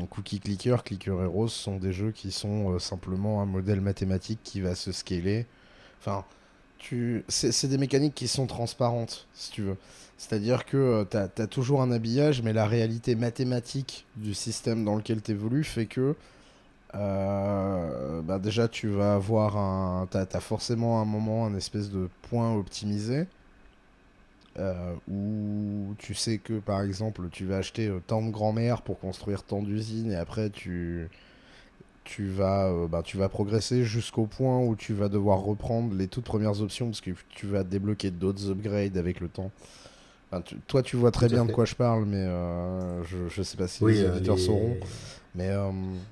Speaker 3: Cookie Clicker, Clicker Heroes sont des jeux qui sont simplement un modèle mathématique qui va se scaler. Enfin, c'est des mécaniques qui sont transparentes, si tu veux. C'est-à-dire que tu as toujours un habillage, mais la réalité mathématique du système dans lequel tu évolues fait que déjà tu vas avoir t'as forcément un moment, un espèce de point optimisé où tu sais que par exemple tu vas acheter tant de grand-mère pour construire tant d'usines et après tu vas progresser jusqu'au point où tu vas devoir reprendre les toutes premières options parce que tu vas débloquer d'autres upgrades avec le temps. Enfin, toi tu vois
Speaker 2: Tout
Speaker 3: très
Speaker 2: à
Speaker 3: bien de
Speaker 2: fait.
Speaker 3: quoi je parle mais je sais pas si
Speaker 2: Oui,
Speaker 3: les auditeurs sauront mais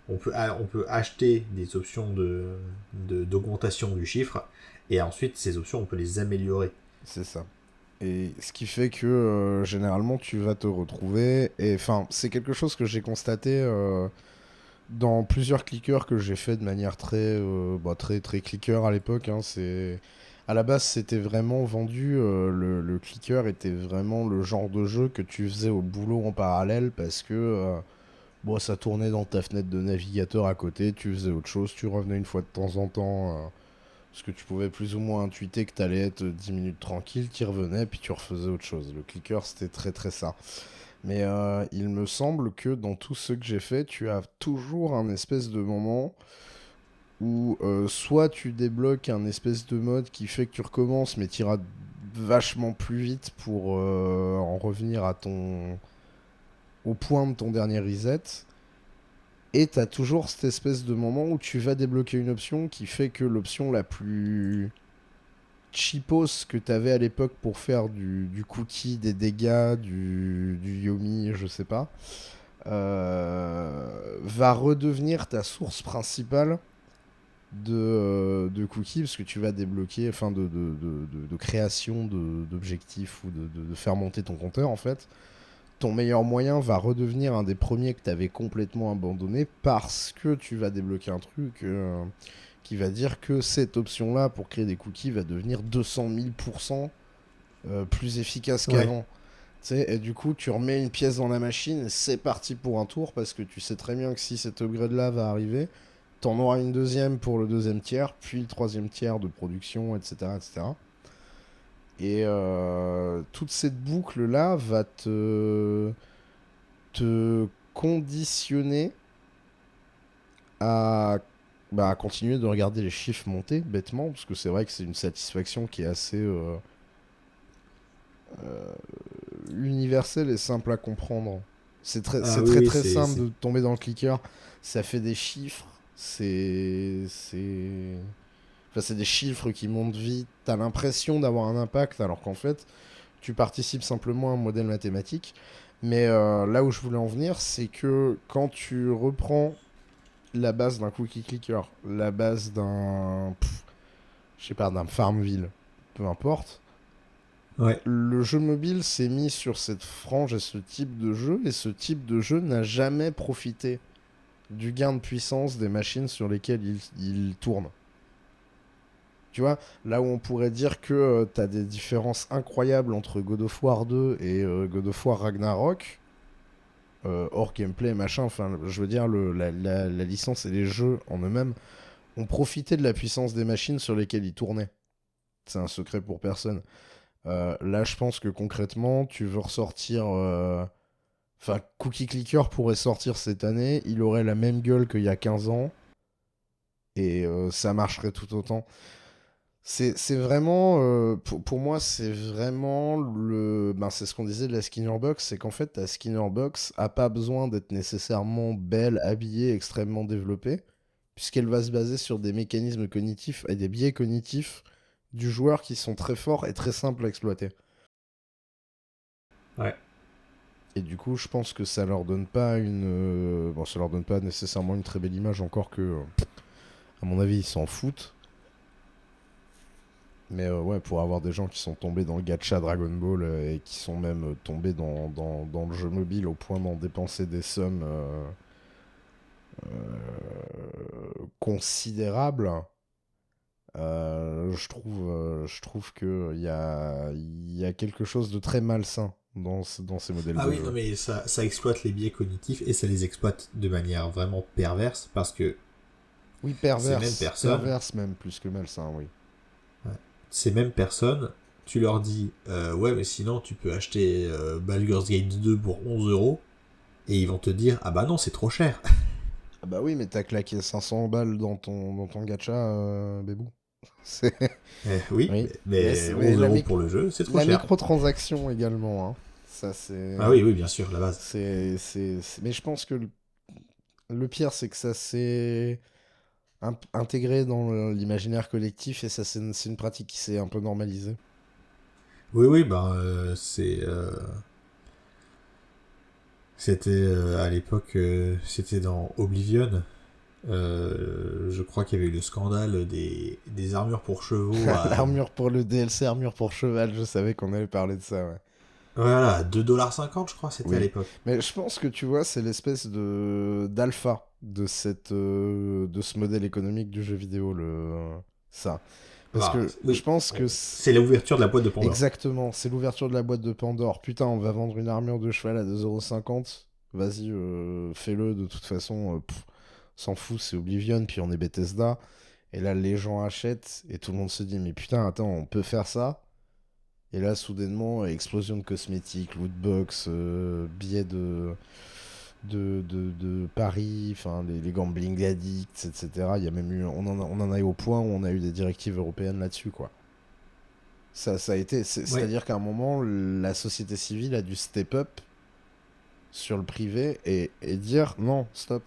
Speaker 2: on peut acheter des options d'augmentation du chiffre et ensuite ces options on peut les améliorer.
Speaker 3: c'est ça. Et ce qui fait que généralement tu vas te retrouver. Et enfin, c'est quelque chose que j'ai constaté dans plusieurs clickers que j'ai fait de manière très très clicker à l'époque. Hein. À la base, c'était vraiment vendu. Le clicker était vraiment le genre de jeu que tu faisais au boulot en parallèle parce que ça tournait dans ta fenêtre de navigateur à côté. Tu faisais autre chose. Tu revenais une fois de temps en temps. Parce que tu pouvais plus ou moins intuiter que t'allais être 10 minutes tranquille, t'y revenais, puis tu refaisais autre chose. Le clicker, c'était très très ça. Mais il me semble que dans tous ceux que j'ai fait, tu as toujours un espèce de moment où soit tu débloques un espèce de mode qui fait que tu recommences, mais t'iras vachement plus vite pour en revenir au point de ton dernier reset. Et t'as toujours cette espèce de moment où tu vas débloquer une option qui fait que l'option la plus cheapos que t'avais à l'époque pour faire du cookie, des dégâts, du Yomi, je sais pas, va redevenir ta source principale de cookies, parce que tu vas débloquer, enfin de création d'objectifs ou de faire monter ton compteur en fait. Ton meilleur moyen va redevenir un des premiers que tu avais complètement abandonné parce que tu vas débloquer un truc qui va dire que cette option-là pour créer des cookies va devenir 200 000% plus efficace
Speaker 2: Ouais,
Speaker 3: qu'avant. Et du coup, tu remets une pièce dans la machine et c'est parti pour un tour parce que tu sais très bien que si cet upgrade-là va arriver, t'en auras une deuxième pour le deuxième tiers, puis le troisième tiers de production, etc. etc. Et toute cette boucle-là va te conditionner à, à continuer de regarder les chiffres monter bêtement, parce que c'est vrai que c'est une satisfaction qui est assez universelle et simple à comprendre.
Speaker 2: ah
Speaker 3: C'est
Speaker 2: oui,
Speaker 3: très
Speaker 2: oui,
Speaker 3: très
Speaker 2: c'est
Speaker 3: simple
Speaker 2: c'est
Speaker 3: de tomber dans le clicker, ça fait des chiffres, c'est... Enfin, c'est des chiffres qui montent vite, t'as l'impression d'avoir un impact alors qu'en fait tu participes simplement à un modèle mathématique. Mais là où je voulais en venir, c'est que quand tu reprends la base d'un cookie clicker, la base d'un, je sais pas, d'un Farmville, peu importe,
Speaker 2: Ouais.
Speaker 3: le jeu mobile s'est mis sur cette frange et ce type de jeu, et ce type de jeu n'a jamais profité du gain de puissance des machines sur lesquelles il tourne. Tu vois, là où on pourrait dire que t'as des différences incroyables entre God of War 2 et God of War Ragnarok, hors gameplay, machin, enfin, je veux dire, la licence et les jeux en eux-mêmes ont profité de la puissance des machines sur lesquelles ils tournaient. C'est un secret pour personne. Là, je pense que concrètement, tu veux ressortir. Enfin, Cookie Clicker pourrait sortir cette année, il aurait la même gueule qu'il y a 15 ans, et ça marcherait tout autant. C'est vraiment, pour moi, c'est vraiment le. Ben, c'est ce qu'on disait de la Skinner Box, c'est qu'en fait, ta Skinner Box a pas besoin d'être nécessairement belle, habillée, extrêmement développée, puisqu'elle va se baser sur des mécanismes cognitifs et des biais cognitifs du joueur qui sont très forts et très simples à exploiter.
Speaker 2: Ouais.
Speaker 3: Et du coup, je pense que ça leur donne pas une. Bon, ça leur donne pas nécessairement une très belle image, encore que, à mon avis, ils s'en foutent. Mais ouais, pour avoir des gens qui sont tombés dans le gacha Dragon Ball et qui sont même tombés dans le jeu mobile au point d'en dépenser des sommes considérables, je trouve que il y a quelque chose de très malsain dans ces modèles
Speaker 2: Ah
Speaker 3: de
Speaker 2: oui, non
Speaker 3: jeu.
Speaker 2: mais ça exploite les biais cognitifs et ça les exploite de manière vraiment perverse parce que
Speaker 3: Oui,
Speaker 2: ces mêmes
Speaker 3: perverse.
Speaker 2: personnes,
Speaker 3: Perverse même, plus que malsain, oui.
Speaker 2: ouais, ces mêmes personnes, tu leur dis ouais mais sinon tu peux acheter Baldur's Gate 2 pour 11 € et ils vont te dire ah bah non c'est trop cher.
Speaker 3: Ah bah oui, mais t'as claqué 500 balles dans ton gacha, bébou. C'est...
Speaker 2: Oui,
Speaker 3: Oui.
Speaker 2: mais
Speaker 3: Mais
Speaker 2: 11 € pour le jeu c'est trop
Speaker 3: la
Speaker 2: cher.
Speaker 3: microtransaction également, hein. Ça,
Speaker 2: Ah oui oui bien sûr la base.
Speaker 3: Mais je pense que le pire, c'est que ça s'est intégré dans l'imaginaire collectif et ça, c'est une pratique qui s'est un peu normalisée.
Speaker 2: Oui oui bah c'était à l'époque c'était dans Oblivion. Je crois qu'il y avait eu le scandale des armures pour chevaux à,
Speaker 3: L'armure pour le DLC, armure pour cheval, je savais qu'on allait parler de ça, ouais.
Speaker 2: voilà, à 2,50 $ je crois c'était à
Speaker 3: Oui.
Speaker 2: l'époque.
Speaker 3: Mais je pense que tu vois, c'est l'espèce de d'alpha de ce modèle économique du jeu vidéo, ça. Parce
Speaker 2: Ah,
Speaker 3: que je
Speaker 2: oui,
Speaker 3: pense que
Speaker 2: c'est l'ouverture de la boîte de Pandore.
Speaker 3: exactement, c'est l'ouverture de la boîte de Pandore. Putain, on va vendre une armure de cheval à 2,50 €. Vas-y, fais-le, de toute façon, s'en fout, c'est Oblivion, puis on est Bethesda. Et là, les gens achètent, et tout le monde se dit, mais putain, attends, on peut faire ça? Et là, soudainement, explosion de cosmétiques, lootbox, billets de paris, enfin, les gambling addicts, etc. Il y a même eu, on en a eu au point où on a eu des directives européennes là-dessus, quoi. Ça a été,
Speaker 2: Ouais.
Speaker 3: c'est-à-dire qu'à un moment, la société civile a dû step up sur le privé et dire non, stop,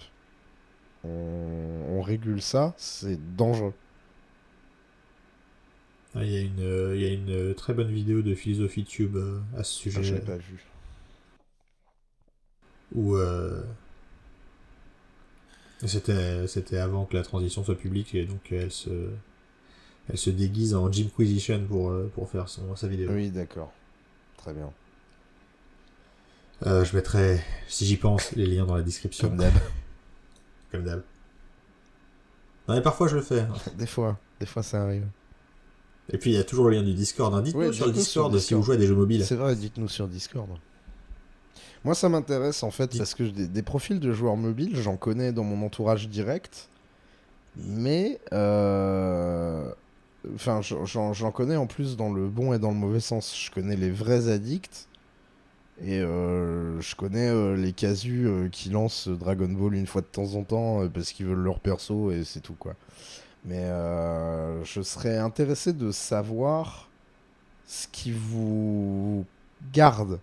Speaker 3: on régule ça, c'est dangereux.
Speaker 2: Ah, il y a une très bonne vidéo de Philosophie Tube à ce
Speaker 3: Ah, je
Speaker 2: sujet
Speaker 3: l'ai pas vu.
Speaker 2: où c'était avant que la transition soit publique et donc elle se déguise en Jimquisition pour faire sa vidéo.
Speaker 3: Oui, d'accord, très bien.
Speaker 2: Je mettrai, si j'y pense, les liens dans la description.
Speaker 3: Comme d'hab.
Speaker 2: Comme d'hab. Non, mais parfois je le fais, hein.
Speaker 3: Des fois ça arrive.
Speaker 2: Et puis il y a toujours le lien du Discord, hein.
Speaker 3: Ouais,
Speaker 2: Dites-nous sur le
Speaker 3: dites-nous sur
Speaker 2: Discord si vous
Speaker 3: Discord.
Speaker 2: jouez à des jeux mobiles.
Speaker 3: C'est vrai, dites-nous sur Discord. Moi, ça m'intéresse en fait
Speaker 2: Dites-
Speaker 3: parce que des profils de joueurs mobiles, j'en connais dans mon entourage direct, mais enfin, j'en connais en plus dans le bon et dans le mauvais sens. Je connais les vrais addicts et je connais les casus qui lancent Dragon Ball une fois de temps en temps parce qu'ils veulent leur perso et c'est tout quoi. Mais je serais intéressé de savoir ce qui vous garde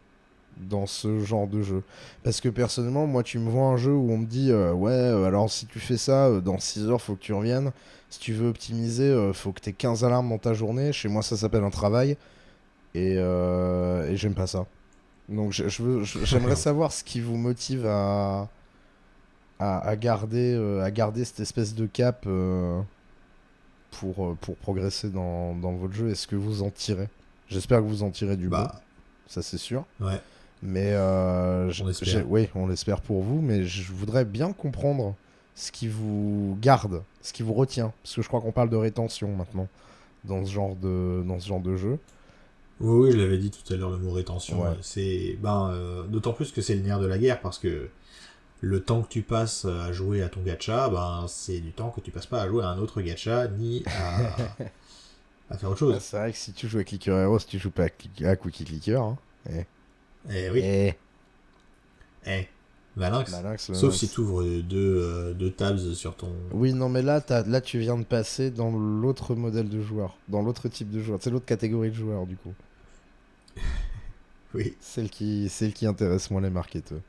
Speaker 3: dans ce genre de jeu. Parce que personnellement, moi, tu me vois un jeu où on me dit ouais, alors si tu fais ça, dans 6 heures, faut que tu reviennes. Si tu veux optimiser, faut que tu aies 15 alarmes dans ta journée. Chez moi, ça s'appelle un travail. Et j'aime pas ça. Donc j'aimerais savoir ce qui vous motive à garder cette espèce de cap pour progresser dans votre jeu. Est-ce que vous en tirez? J'espère que vous en tirez du bon,
Speaker 2: Bah,
Speaker 3: ça c'est sûr.
Speaker 2: ouais,
Speaker 3: Mais
Speaker 2: on espère.
Speaker 3: oui, on l'espère pour vous, mais je voudrais bien comprendre ce qui vous garde, ce qui vous retient. Parce que je crois qu'on parle de rétention maintenant dans ce genre de jeu.
Speaker 2: Oui, oui, je l'avais dit tout à l'heure, le mot rétention.
Speaker 3: Ouais.
Speaker 2: C'est d'autant plus que c'est le nerf de la guerre parce que le temps que tu passes à jouer à ton gacha, c'est du temps que tu passes pas à jouer à un autre gacha ni à faire autre
Speaker 3: Ah,
Speaker 2: chose.
Speaker 3: c'est vrai que si tu joues à Clicker Heroes, tu joues pas à Cookie Clicker. Hein.
Speaker 2: Eh oui,
Speaker 3: Eh,
Speaker 2: eh, Malinx.
Speaker 3: Malinx,
Speaker 2: Sauf si
Speaker 3: Malinx.
Speaker 2: tu ouvres deux tabs sur ton.
Speaker 3: Oui, non, mais là, tu viens de passer dans l'autre modèle de joueur, dans l'autre type de joueur. C'est l'autre catégorie de joueurs, du coup.
Speaker 2: Oui.
Speaker 3: Celle qui intéresse moins les marketeurs.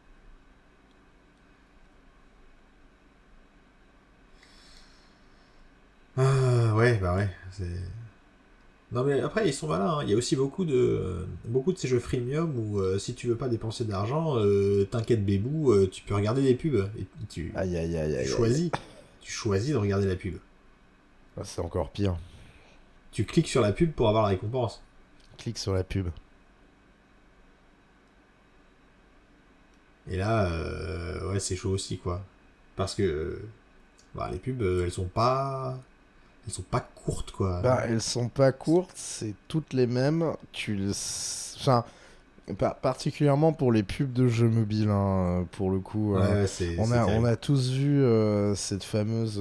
Speaker 2: Ah, ouais, bah ouais. Non mais après ils sont malins, hein. Il y a aussi beaucoup de ces jeux freemium où si tu veux pas dépenser d'argent, t'inquiète bébou, tu peux regarder des pubs. Et
Speaker 3: Aïe, aïe, aïe,
Speaker 2: tu
Speaker 3: aïe, aïe.
Speaker 2: choisis. Tu choisis de regarder la pub.
Speaker 3: Ah, c'est encore pire.
Speaker 2: Tu cliques sur la pub pour avoir la récompense.
Speaker 3: Clique sur la pub.
Speaker 2: Et là, ouais, c'est chaud aussi, quoi. Parce que les pubs, elles sont pas courtes, quoi.
Speaker 3: Bah, elles sont pas courtes, c'est toutes les mêmes. Enfin, particulièrement pour les pubs de jeux mobiles, hein, pour le coup.
Speaker 2: Ouais, ouais, c'est
Speaker 3: On
Speaker 2: terrible.
Speaker 3: a tous vu ces fameuses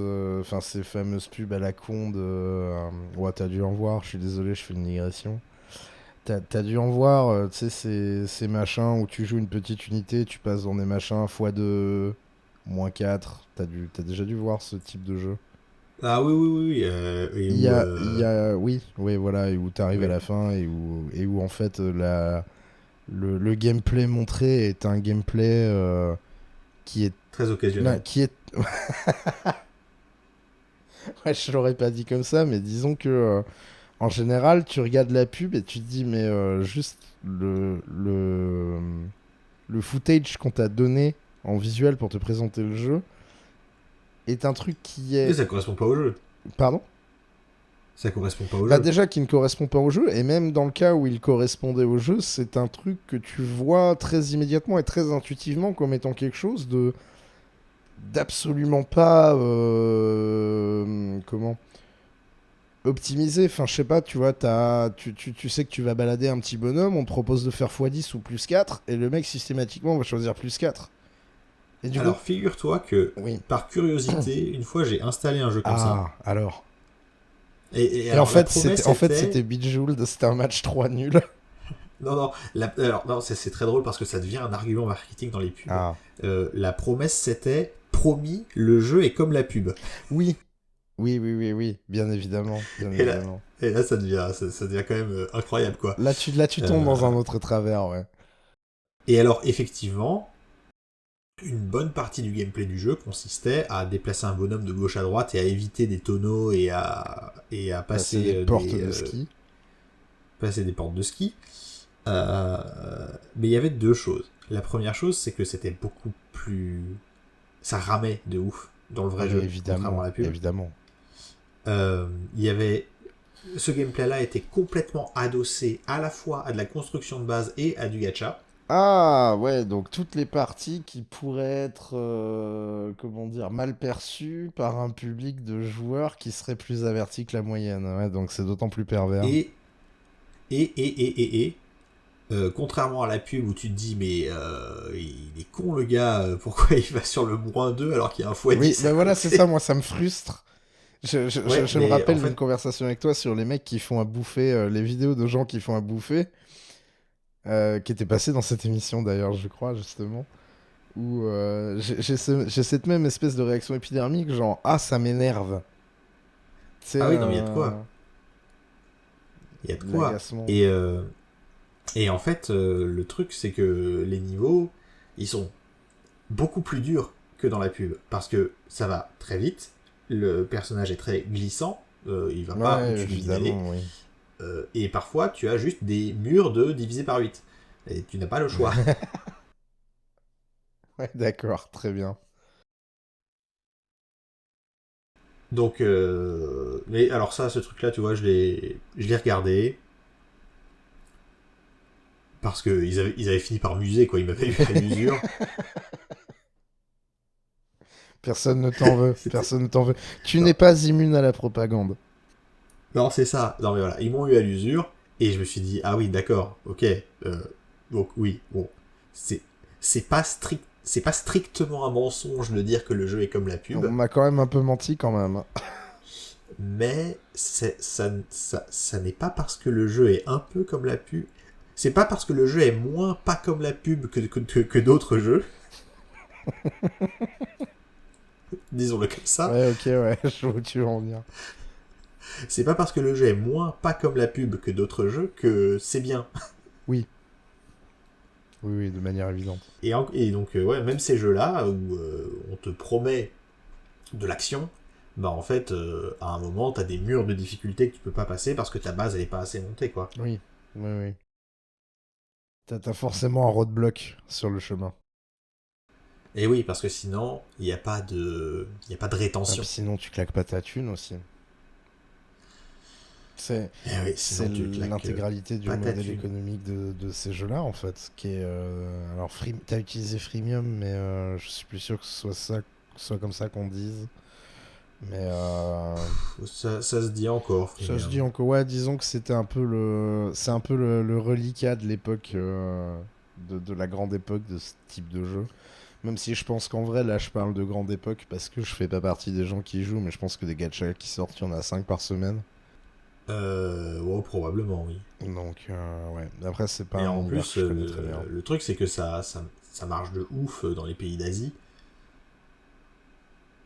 Speaker 3: pubs à la con de. Ouais, t'as dû en voir, je suis désolé, je fais une digression. T'as dû en voir, tu sais, ces machins où tu joues une petite unité, tu passes dans des machins x2, -4. T'as déjà dû voir ce type de jeu.
Speaker 2: Ah oui, oui, oui, oui, et où,
Speaker 3: Oui, oui, voilà, et où t'arrives à
Speaker 2: ouais,
Speaker 3: la fin et où en fait le gameplay montré est un gameplay qui est
Speaker 2: très
Speaker 3: non,
Speaker 2: occasionnel.
Speaker 3: qui est ouais, je l'aurais pas dit comme ça, mais disons que en général, tu regardes la pub et tu te dis mais juste le footage qu'on t'a donné en visuel pour te présenter le jeu est un truc qui
Speaker 2: Mais
Speaker 3: est
Speaker 2: ça correspond pas au jeu.
Speaker 3: pardon.
Speaker 2: Ça correspond pas au
Speaker 3: Bah
Speaker 2: jeu.
Speaker 3: déjà qui ne correspond pas au jeu, et même dans le cas où il correspondait au jeu, c'est un truc que tu vois très immédiatement et très intuitivement comme étant quelque chose de d'absolument pas comment optimisé. Enfin je sais pas, tu vois, tu sais que tu vas balader un petit bonhomme, on te propose de faire x10 ou +4, et le mec systématiquement va choisir +4. Et du coup,
Speaker 2: Alors, figure-toi que,
Speaker 3: oui.
Speaker 2: par curiosité, une fois j'ai installé un jeu comme ça.
Speaker 3: Ah, alors.
Speaker 2: Et
Speaker 3: Et en
Speaker 2: alors, la
Speaker 3: fait,
Speaker 2: promesse
Speaker 3: c'était Bejeweled, c'était un match 3 nul.
Speaker 2: Non, non, alors, non, c'est très drôle parce que ça devient un argument marketing dans les pubs.
Speaker 3: Ah.
Speaker 2: La promesse c'était promis, le jeu est comme la pub.
Speaker 3: Oui, oui, bien évidemment, bien
Speaker 2: Et là,
Speaker 3: évidemment.
Speaker 2: ça devient quand même incroyable, quoi.
Speaker 3: Là, tu tombes dans un
Speaker 2: Euh,
Speaker 3: autre travers, ouais.
Speaker 2: et alors, effectivement, une bonne partie du gameplay du jeu consistait à déplacer un bonhomme de gauche à droite et à éviter des tonneaux et à
Speaker 3: Passer
Speaker 2: passer
Speaker 3: des portes de ski.
Speaker 2: passer des portes de ski. Mais il y avait deux choses. La première chose, c'est que c'était beaucoup plus... Ça ramait de ouf dans le
Speaker 3: Ah,
Speaker 2: vrai
Speaker 3: mais
Speaker 2: jeu, contrairement
Speaker 3: évidemment,
Speaker 2: à la pub.
Speaker 3: évidemment.
Speaker 2: Il y avait... Ce gameplay-là était complètement adossé à la fois à de la construction de base et à du gacha.
Speaker 3: Ah, ouais, donc toutes les parties qui pourraient être, comment dire, mal perçues par un public de joueurs qui serait plus averti que la moyenne. Ouais, donc c'est d'autant plus pervers.
Speaker 2: Et contrairement à la pub où tu te dis mais il est con le gars, pourquoi il va sur le -2 alors qu'il y a un x10
Speaker 3: Oui,
Speaker 2: à
Speaker 3: ben voilà, c'est
Speaker 2: côté.
Speaker 3: ça, moi ça me frustre.
Speaker 2: Ouais,
Speaker 3: Je me
Speaker 2: mais en
Speaker 3: rappelle d'une
Speaker 2: fait,
Speaker 3: conversation avec toi sur les mecs qui font à bouffer, les vidéos de gens qui font à bouffer, qui étaient passées dans cette émission d'ailleurs, je crois, justement, où j'ai cette même espèce de réaction épidermique, genre, ah, ça m'énerve. Tu sais,
Speaker 2: ah oui, non mais il y a de quoi. Il y a de quoi.
Speaker 3: l'agacement.
Speaker 2: Et en fait, le truc, c'est que les niveaux, ils sont beaucoup plus durs que dans la pub. Parce que ça va très vite, le personnage est très glissant, il va pas où
Speaker 3: Ouais,
Speaker 2: tu lui dis d'aller.
Speaker 3: évidemment, oui.
Speaker 2: Et parfois, tu as juste des murs de divisé par 8. Et tu n'as pas le choix.
Speaker 3: Ouais, d'accord, très bien.
Speaker 2: Donc, mais alors ça, ce truc-là, tu vois, je l'ai regardé parce que ils avaient fini par muser, quoi. Ils m'avaient eu à l'usure.
Speaker 3: Personne ne t'en veut,
Speaker 2: C'était...
Speaker 3: personne ne t'en veut. Tu
Speaker 2: Non,
Speaker 3: n'es pas immune à la propagande.
Speaker 2: non, c'est ça. Non, mais voilà, ils m'ont eu à l'usure et je me suis dit, ah oui, d'accord, ok. Donc oui, bon, c'est c'est pas strictement un mensonge de dire que le jeu est comme la
Speaker 3: On
Speaker 2: pub,
Speaker 3: m'a quand même un peu menti quand même.
Speaker 2: mais ça n'est pas parce que le jeu est un peu comme la pub. C'est pas parce que le jeu est moins pas comme la pub que d'autres jeux, disons-le comme ça.
Speaker 3: Ouais, ok, ouais, je vois où tu veux en venir.
Speaker 2: C'est pas parce que le jeu est moins pas comme la pub que d'autres jeux que c'est bien.
Speaker 3: Oui, oui, oui, de manière évidente.
Speaker 2: Et donc, ouais, même ces jeux-là où on te promet de l'action, bah en fait, à un moment, t'as des murs de difficulté que tu peux pas passer parce que ta base elle est pas assez montée, quoi.
Speaker 3: Oui, oui, oui. T'as forcément un roadblock sur le chemin.
Speaker 2: Et oui, parce que sinon, il y a pas de
Speaker 3: Ah,
Speaker 2: rétention.
Speaker 3: puis sinon, tu claques pas ta thune aussi. C'est,
Speaker 2: Et oui,
Speaker 3: c'est
Speaker 2: sinon tu claques
Speaker 3: l'intégralité du
Speaker 2: pas ta
Speaker 3: modèle
Speaker 2: thune.
Speaker 3: économique de ces jeux-là, en fait. Qui est, alors, t'as utilisé freemium, mais je suis plus sûr que ce soit ça, que ce soit comme ça qu'on dise. Mais
Speaker 2: Ça se dit encore,
Speaker 3: ça se
Speaker 2: freemium.
Speaker 3: dit encore, ouais, disons que c'est un peu le reliquat de l'époque, de la grande époque de ce type de jeu. Même si je pense qu'en vrai, là, je parle de grande époque parce que je fais pas partie des gens qui y jouent, mais je pense que des gachas qui sortent, il y en a 5 par semaine.
Speaker 2: Ouais, probablement, oui.
Speaker 3: Donc, ouais. Après, c'est pas
Speaker 2: Et
Speaker 3: un
Speaker 2: en
Speaker 3: univers que
Speaker 2: plus,
Speaker 3: je connais très bien.
Speaker 2: le truc, c'est que ça marche de ouf dans les pays d'Asie.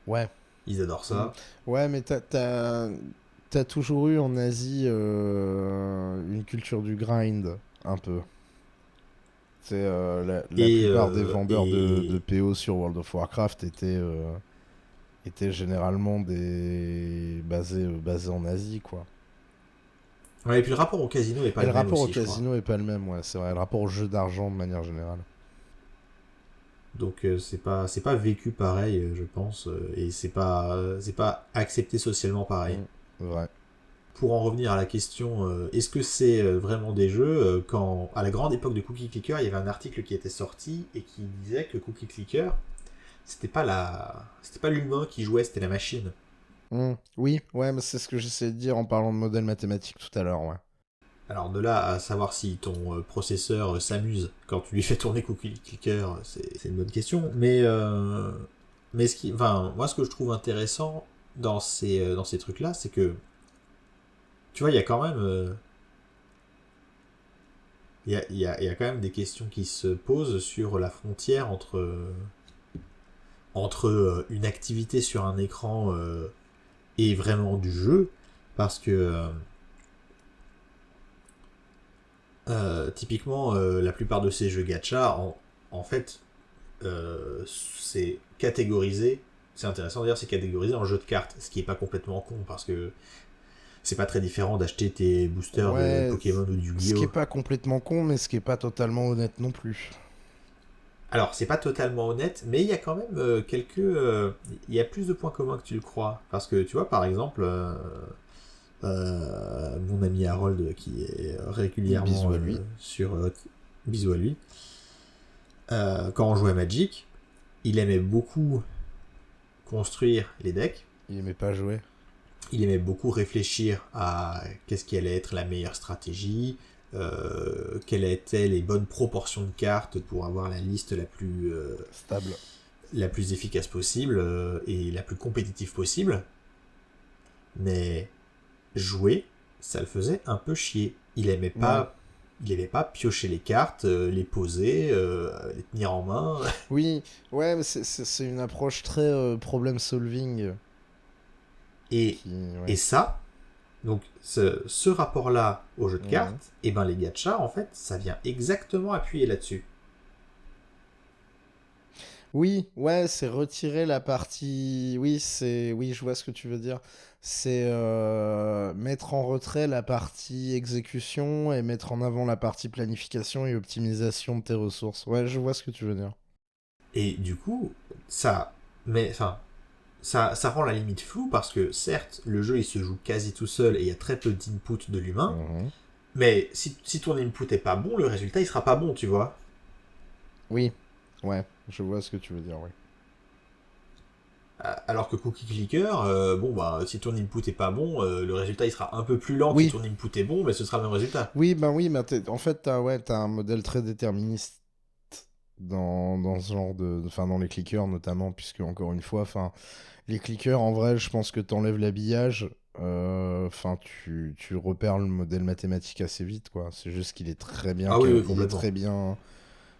Speaker 3: Ouais.
Speaker 2: Ils adorent ça.
Speaker 3: Ouais, mais t'as toujours eu en Asie une culture du grind, un peu. C'est la
Speaker 2: Et,
Speaker 3: plupart des
Speaker 2: euh,
Speaker 3: vendeurs de
Speaker 2: et,
Speaker 3: PO sur World of Warcraft étaient généralement basés en Asie, quoi.
Speaker 2: ouais, et puis le rapport au casino est pas
Speaker 3: Et le
Speaker 2: le même
Speaker 3: rapport au
Speaker 2: aussi, je crois.
Speaker 3: casino est pas le même, ouais, c'est vrai. Le rapport au jeu d'argent de manière générale.
Speaker 2: Donc c'est pas vécu pareil, je pense, et c'est pas accepté socialement pareil.
Speaker 3: Ouais.
Speaker 2: Pour en revenir à la question, est-ce que c'est vraiment des jeux quand à la grande époque de Cookie Clicker, il y avait un article qui était sorti et qui disait que Cookie Clicker, c'était pas l'humain qui jouait, c'était la machine.
Speaker 3: Oui, ouais, mais c'est ce que j'essayais de dire en parlant de modèle mathématique tout à l'heure, ouais.
Speaker 2: Alors de là à savoir si ton processeur s'amuse quand tu lui fais tourner Cookie Clicker, c'est une bonne question. Mais enfin, moi ce que je trouve intéressant dans ces trucs-là, c'est que tu vois, il y a quand même il y a quand même des questions qui se posent sur la frontière entre une activité sur un écran et vraiment du jeu, parce que typiquement la plupart de ces jeux gacha, en fait, c'est catégorisé. C'est intéressant d'ailleurs, c'est catégorisé en jeu de cartes, ce qui est pas complètement con parce que c'est pas très différent d'acheter tes boosters de
Speaker 3: Ouais,
Speaker 2: Pokémon ou de
Speaker 3: ce qui est
Speaker 2: Yu-Gi-Oh!
Speaker 3: pas complètement con, mais ce qui est pas totalement honnête non plus.
Speaker 2: Alors, c'est pas totalement honnête, mais il y a quand même il y a plus de points communs que tu le crois. Parce que, tu vois, par exemple, mon ami Harold, qui est régulièrement
Speaker 3: Bisous à lui.
Speaker 2: sur. Bisous à lui. Quand on jouait à Magic, il aimait beaucoup construire les decks.
Speaker 3: Il aimait pas jouer.
Speaker 2: Il aimait beaucoup réfléchir à qu'est-ce qui allait être la meilleure stratégie, quelles étaient les bonnes proportions de cartes pour avoir la liste
Speaker 3: Stable.
Speaker 2: la plus efficace possible et la plus compétitive possible. Mais jouer, ça le faisait un peu chier.
Speaker 3: Ouais.
Speaker 2: Il aimait pas piocher les cartes, les poser, les tenir en main.
Speaker 3: Oui, ouais, mais c'est une approche très problem solving
Speaker 2: Et,
Speaker 3: qui,
Speaker 2: et
Speaker 3: ouais.
Speaker 2: ça, donc ce rapport-là au jeu de
Speaker 3: Mhm.
Speaker 2: cartes, et ben les gachas, en fait, ça vient exactement appuyer là-dessus.
Speaker 3: Oui, ouais, c'est retirer la partie. Oui, oui, je vois ce que tu veux dire. C'est mettre en retrait la partie exécution et mettre en avant la partie planification et optimisation de tes ressources. Ouais, je vois ce que tu veux dire.
Speaker 2: Et du coup, ça, enfin, ça rend la limite floue parce que certes, le jeu il se joue quasi tout seul et il y a très peu d'input de l'humain,
Speaker 3: Mhm.
Speaker 2: mais si ton input est pas bon, le résultat il sera pas bon, tu vois.
Speaker 3: Oui, ouais, je vois ce que tu veux dire, oui.
Speaker 2: Alors que Cookie Clicker, bon bah si ton input est pas bon, le résultat il sera un peu plus lent que si
Speaker 3: Oui,
Speaker 2: ton input est bon, mais ce sera le même résultat.
Speaker 3: oui, ben oui, mais en fait, ouais, t'as un modèle très déterministe dans ce genre enfin, dans les clickers notamment, puisque encore une fois, enfin, les clickers, en vrai, je pense que t'enlèves l'habillage, enfin, tu repères le modèle mathématique assez vite, quoi. C'est juste qu'il est très bien,
Speaker 2: Ah oui, oui,
Speaker 3: il est
Speaker 2: complètement.
Speaker 3: très bien,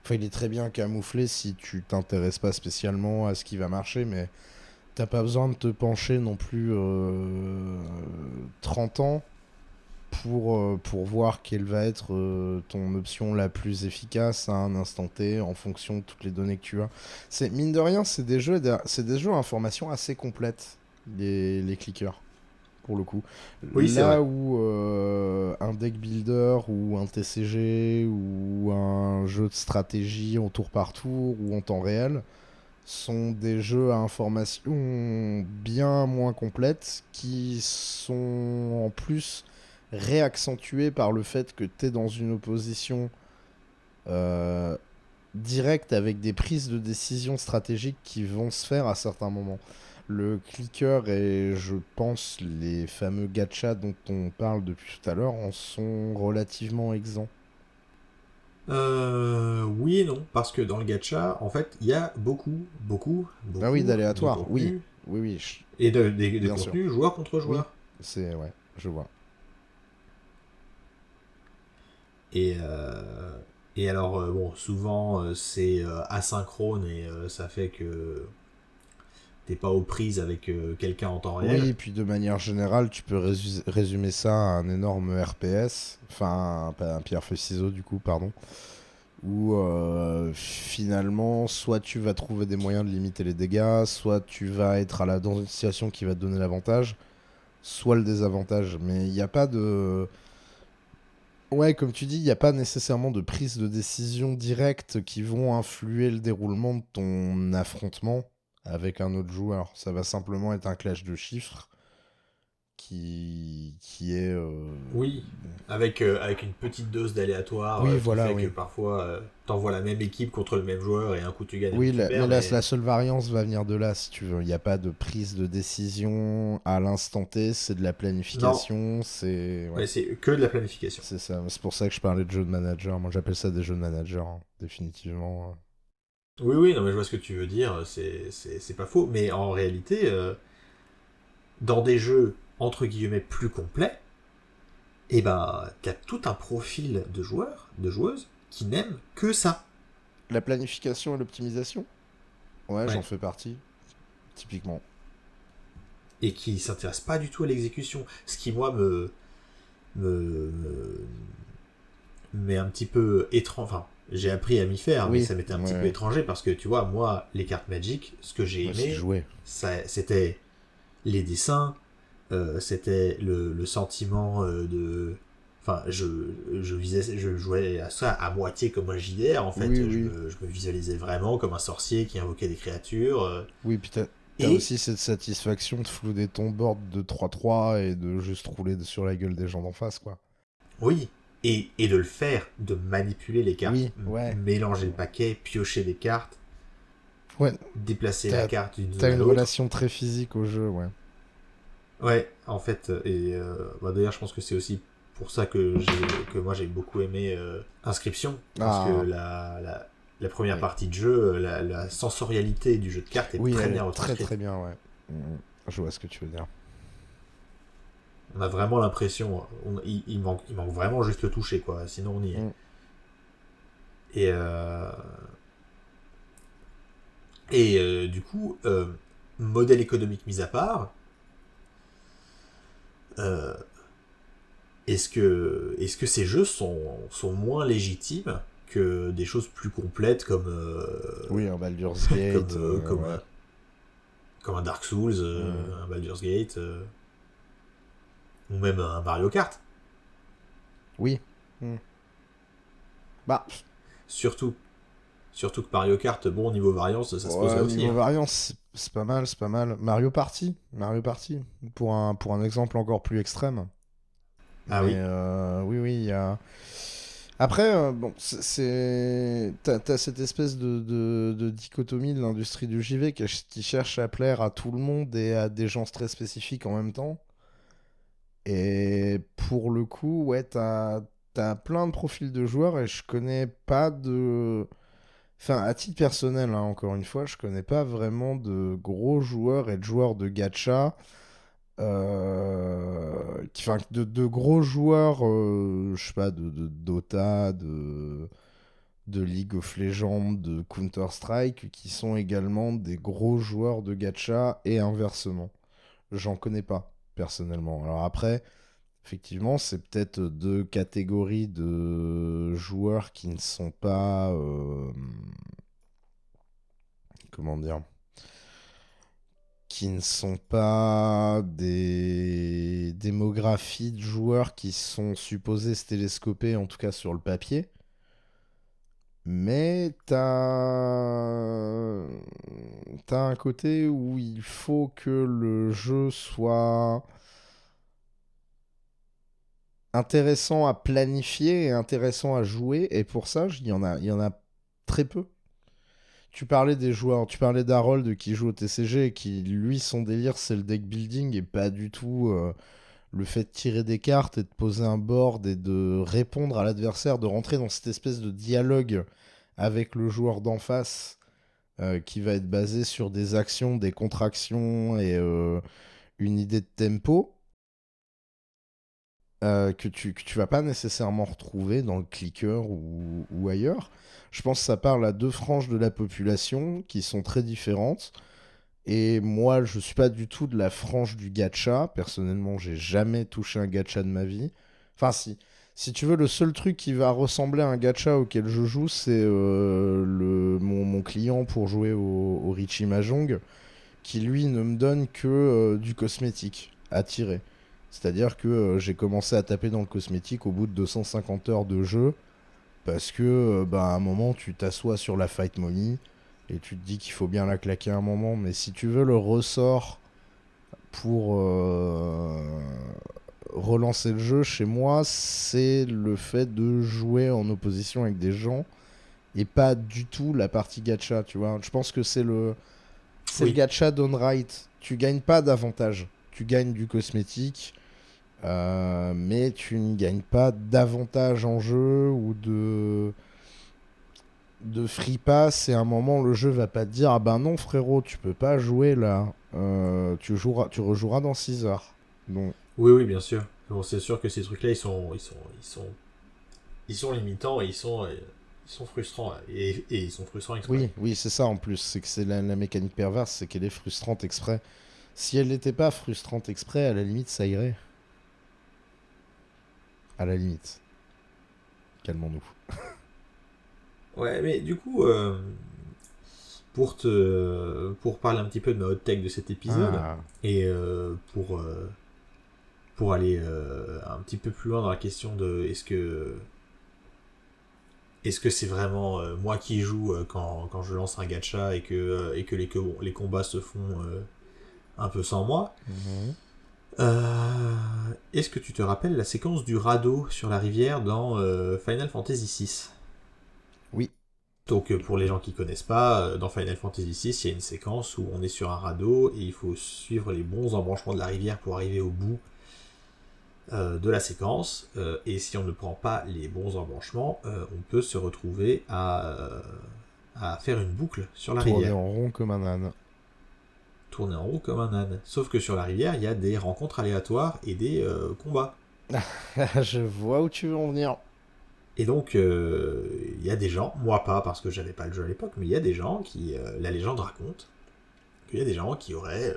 Speaker 3: enfin, il est très bien camouflé si tu t'intéresses pas spécialement à ce qui va marcher, mais t'as pas besoin de te pencher non plus 30 ans pour voir quelle va être ton option la plus efficace à un instant T en fonction de toutes les données que tu as. Mine de rien, c'est des jeux à information assez complètes, les clickers, pour le coup.
Speaker 2: Oui, c'est
Speaker 3: Là
Speaker 2: vrai.
Speaker 3: où un deck builder ou un TCG ou un jeu de stratégie en tour par tour ou en temps réel sont des jeux à information bien moins complètes qui sont en plus réaccentués par le fait que tu es dans une opposition euh, directe avec des prises de décision stratégiques qui vont se faire à certains moments. Le clicker et je pense les fameux gachas dont on parle depuis tout à l'heure en sont relativement exempts.
Speaker 2: Oui et non, parce que dans le gacha, en fait, il y a
Speaker 3: Ah oui,
Speaker 2: beaucoup de
Speaker 3: d'aléatoire, oui.
Speaker 2: contenu
Speaker 3: Oui, oui,
Speaker 2: et des
Speaker 3: bien sûr.
Speaker 2: contenus joueur contre
Speaker 3: Oui,
Speaker 2: joueur.
Speaker 3: c'est... Ouais, je vois.
Speaker 2: Et, euh, et alors, bon, souvent c'est asynchrone et ça fait que t'es pas aux prises avec quelqu'un en temps
Speaker 3: Oui,
Speaker 2: réel.
Speaker 3: et puis de manière générale, tu peux résumer ça à un énorme RPS, enfin pas un pierre-feuille-ciseau du coup, pardon, où finalement, soit tu vas trouver des moyens de limiter les dégâts, soit tu vas être dans une situation qui va te donner l'avantage, soit le désavantage. Mais il n'y a pas de... Ouais, comme tu dis, il n'y a pas nécessairement de prise de décision directe qui vont influer le déroulement de ton affrontement avec un autre joueur. Ça va simplement être un clash de chiffres qui est
Speaker 2: Oui, avec une petite dose d'aléatoire
Speaker 3: oui,
Speaker 2: qui
Speaker 3: voilà,
Speaker 2: fait que
Speaker 3: oui.
Speaker 2: parfois t'envoies la même équipe contre le même joueur et un coup tu gagnes, un coup
Speaker 3: Oui,
Speaker 2: tu
Speaker 3: mais
Speaker 2: perds,
Speaker 3: la
Speaker 2: mais
Speaker 3: seule variance va venir de là, si tu veux. Il n'y a pas de prise de décision à l'instant T, c'est de la
Speaker 2: non,
Speaker 3: planification, c'est... Ouais,
Speaker 2: ouais, c'est que de la planification.
Speaker 3: c'est ça. C'est pour ça que je parlais de jeux de manager. Moi, j'appelle ça des jeux de manager, hein, définitivement.
Speaker 2: Oui, oui, non, mais je vois ce que tu veux dire, c'est pas faux, mais en réalité, dans des jeux entre guillemets plus complets, et ben, t'as tout un profil de joueurs, de joueuses, qui n'aiment que ça.
Speaker 3: La planification et l'optimisation? Ouais, j'en
Speaker 2: Ouais.
Speaker 3: fais partie, typiquement.
Speaker 2: Et qui s'intéressent pas du tout à l'exécution. Ce qui, moi, me m'est un petit peu étrange. Enfin, j'ai appris à m'y faire, mais
Speaker 3: Oui,
Speaker 2: ça m'était un
Speaker 3: ouais,
Speaker 2: petit peu
Speaker 3: ouais.
Speaker 2: étranger parce que, tu vois, moi, les cartes Magic, ce que j'ai
Speaker 3: Moi, c'est de
Speaker 2: aimé,
Speaker 3: jouer.
Speaker 2: c'était les dessins, c'était le sentiment de. Enfin, je jouais à ça à moitié comme un JDR en
Speaker 3: Oui,
Speaker 2: fait.
Speaker 3: oui.
Speaker 2: Je me visualisais vraiment comme un sorcier qui invoquait des créatures.
Speaker 3: Oui, puis t'as
Speaker 2: Et
Speaker 3: aussi cette satisfaction de flouder ton board de 3-3 et de juste rouler sur la gueule des gens d'en face, quoi.
Speaker 2: oui, et de le faire, de manipuler les cartes,
Speaker 3: Oui, ouais.
Speaker 2: mélanger le paquet, piocher des cartes,
Speaker 3: Ouais,
Speaker 2: déplacer la
Speaker 3: t'as,
Speaker 2: carte d'une
Speaker 3: t'as
Speaker 2: zone à
Speaker 3: une
Speaker 2: l'autre.
Speaker 3: relation très physique au jeu, ouais.
Speaker 2: Ouais, en fait, et bah, d'ailleurs, je pense que c'est aussi pour ça que moi j'ai beaucoup aimé Inscription, parce que
Speaker 3: Ah,
Speaker 2: la première
Speaker 3: oui.
Speaker 2: partie de jeu, la sensorialité du jeu de cartes est
Speaker 3: Oui,
Speaker 2: très
Speaker 3: elle
Speaker 2: bien
Speaker 3: est très très
Speaker 2: retranscrite.
Speaker 3: bien, ouais. Je vois ce que tu veux dire.
Speaker 2: On a vraiment l'impression, il manque vraiment juste le toucher, quoi, sinon on y est.
Speaker 3: Mm.
Speaker 2: Et, du coup, modèle économique mis à part, est-ce que ces jeux sont moins légitimes avec des choses plus complètes comme
Speaker 3: Oui, un Baldur's Gate. Ouais.
Speaker 2: comme un Dark Souls, un Baldur's Gate, ou même un Mario Kart.
Speaker 3: Oui. Bah,
Speaker 2: Surtout que Mario Kart, bon, niveau variance, ça se pose là
Speaker 3: ouais,
Speaker 2: aussi.
Speaker 3: niveau
Speaker 2: Hein.
Speaker 3: variance, c'est pas mal, c'est pas mal. Mario Party, pour un exemple encore plus extrême.
Speaker 2: Ah
Speaker 3: Mais
Speaker 2: oui.
Speaker 3: oui, oui, il y a. Après, bon, t'as cette espèce de dichotomie de l'industrie du JV qui cherche à plaire à tout le monde et à des gens très spécifiques en même temps. Et pour le coup, ouais, t'as plein de profils de joueurs et je connais pas de. Enfin, à titre personnel, hein, encore une fois, je connais pas vraiment de gros joueurs et de joueurs de gacha. Enfin, de gros joueurs, je sais pas, de Dota, de League of Legends, de Counter-Strike, qui sont également des gros joueurs de gacha et inversement. J'en connais pas, personnellement. Alors après, effectivement, c'est peut-être deux catégories de joueurs qui ne sont pas. Comment dire? Qui ne sont pas des démographies de joueurs qui sont supposés se télescoper, en tout cas sur le papier. Mais t'as un côté où il faut que le jeu soit intéressant à planifier et intéressant à jouer. Et pour ça, il y en a très peu. Tu parlais des joueurs, tu parlais d'Harold qui joue au TCG et qui, lui, son délire, c'est le deck building et pas du tout le fait de tirer des cartes et de poser un board et de répondre à l'adversaire, de rentrer dans cette espèce de dialogue avec le joueur d'en face qui va être basé sur des actions, des contractions et une idée de tempo que tu vas pas nécessairement retrouver dans le clicker ou ailleurs. Je pense que ça parle à deux franges de la population qui sont très différentes. Et moi, je suis pas du tout de la frange du gacha. Personnellement, j'ai jamais touché un gacha de ma vie. Enfin, si. Si tu veux, le seul truc qui va ressembler à un gacha auquel je joue, c'est mon client pour jouer au Richie Mahjong, qui lui ne me donne que du cosmétique à tirer. C'est-à-dire que j'ai commencé à taper dans le cosmétique au bout de 250 heures de jeu, parce que bah, à un moment, tu t'assois sur la fight money, et tu te dis qu'il faut bien la claquer à un moment. Mais si tu veux le ressort pour relancer le jeu, chez moi, c'est le fait de jouer en opposition avec des gens et pas du tout la partie gacha, tu vois. Je pense que c'est le
Speaker 2: Oui.
Speaker 3: gacha done right. Tu gagnes pas d'avantage. Tu gagnes du cosmétique, mais tu ne gagnes pas d'avantage en jeu ou de free pass. Et à un moment, le jeu va pas te dire ah ben non frérot, tu peux pas jouer là. Tu rejoueras dans 6 heures. Donc
Speaker 2: Oui, oui, bien sûr. Bon, c'est sûr que ces trucs-là, ils sont limitants et ils sont frustrants. Et ils sont frustrants exprès.
Speaker 3: oui, oui, c'est ça en plus. C'est que c'est la mécanique perverse, c'est qu'elle est frustrante exprès. Si elle n'était pas frustrante exprès, à la limite, ça irait. À la limite. Calmons-nous.
Speaker 2: Ouais, mais du coup, pour parler un petit peu de ma hot take de cet épisode,
Speaker 3: Ah,
Speaker 2: et pour aller un petit peu plus loin dans la question de est-ce que c'est vraiment moi qui joue quand je lance un gacha et que les combats se font un peu sans moi.
Speaker 3: mhm.
Speaker 2: Est-ce que tu te rappelles la séquence du radeau sur la rivière dans Final Fantasy VI?
Speaker 3: Oui.
Speaker 2: Donc pour les gens qui connaissent pas, dans Final Fantasy VI, il y a une séquence où on est sur un radeau et il faut suivre les bons embranchements de la rivière pour arriver au bout de la séquence. Et si on ne prend pas les bons embranchements, on peut se retrouver à faire une boucle sur la
Speaker 3: Tourner
Speaker 2: rivière.
Speaker 3: en rond comme un âne.
Speaker 2: Tourner en haut comme un âne. Sauf que sur la rivière, il y a des rencontres aléatoires et des combats.
Speaker 3: Je vois où tu veux en venir.
Speaker 2: Et donc, il y a des gens, moi pas parce que j'avais pas le jeu à l'époque, mais il y a des gens qui, la légende raconte, qu'il y a des gens qui auraient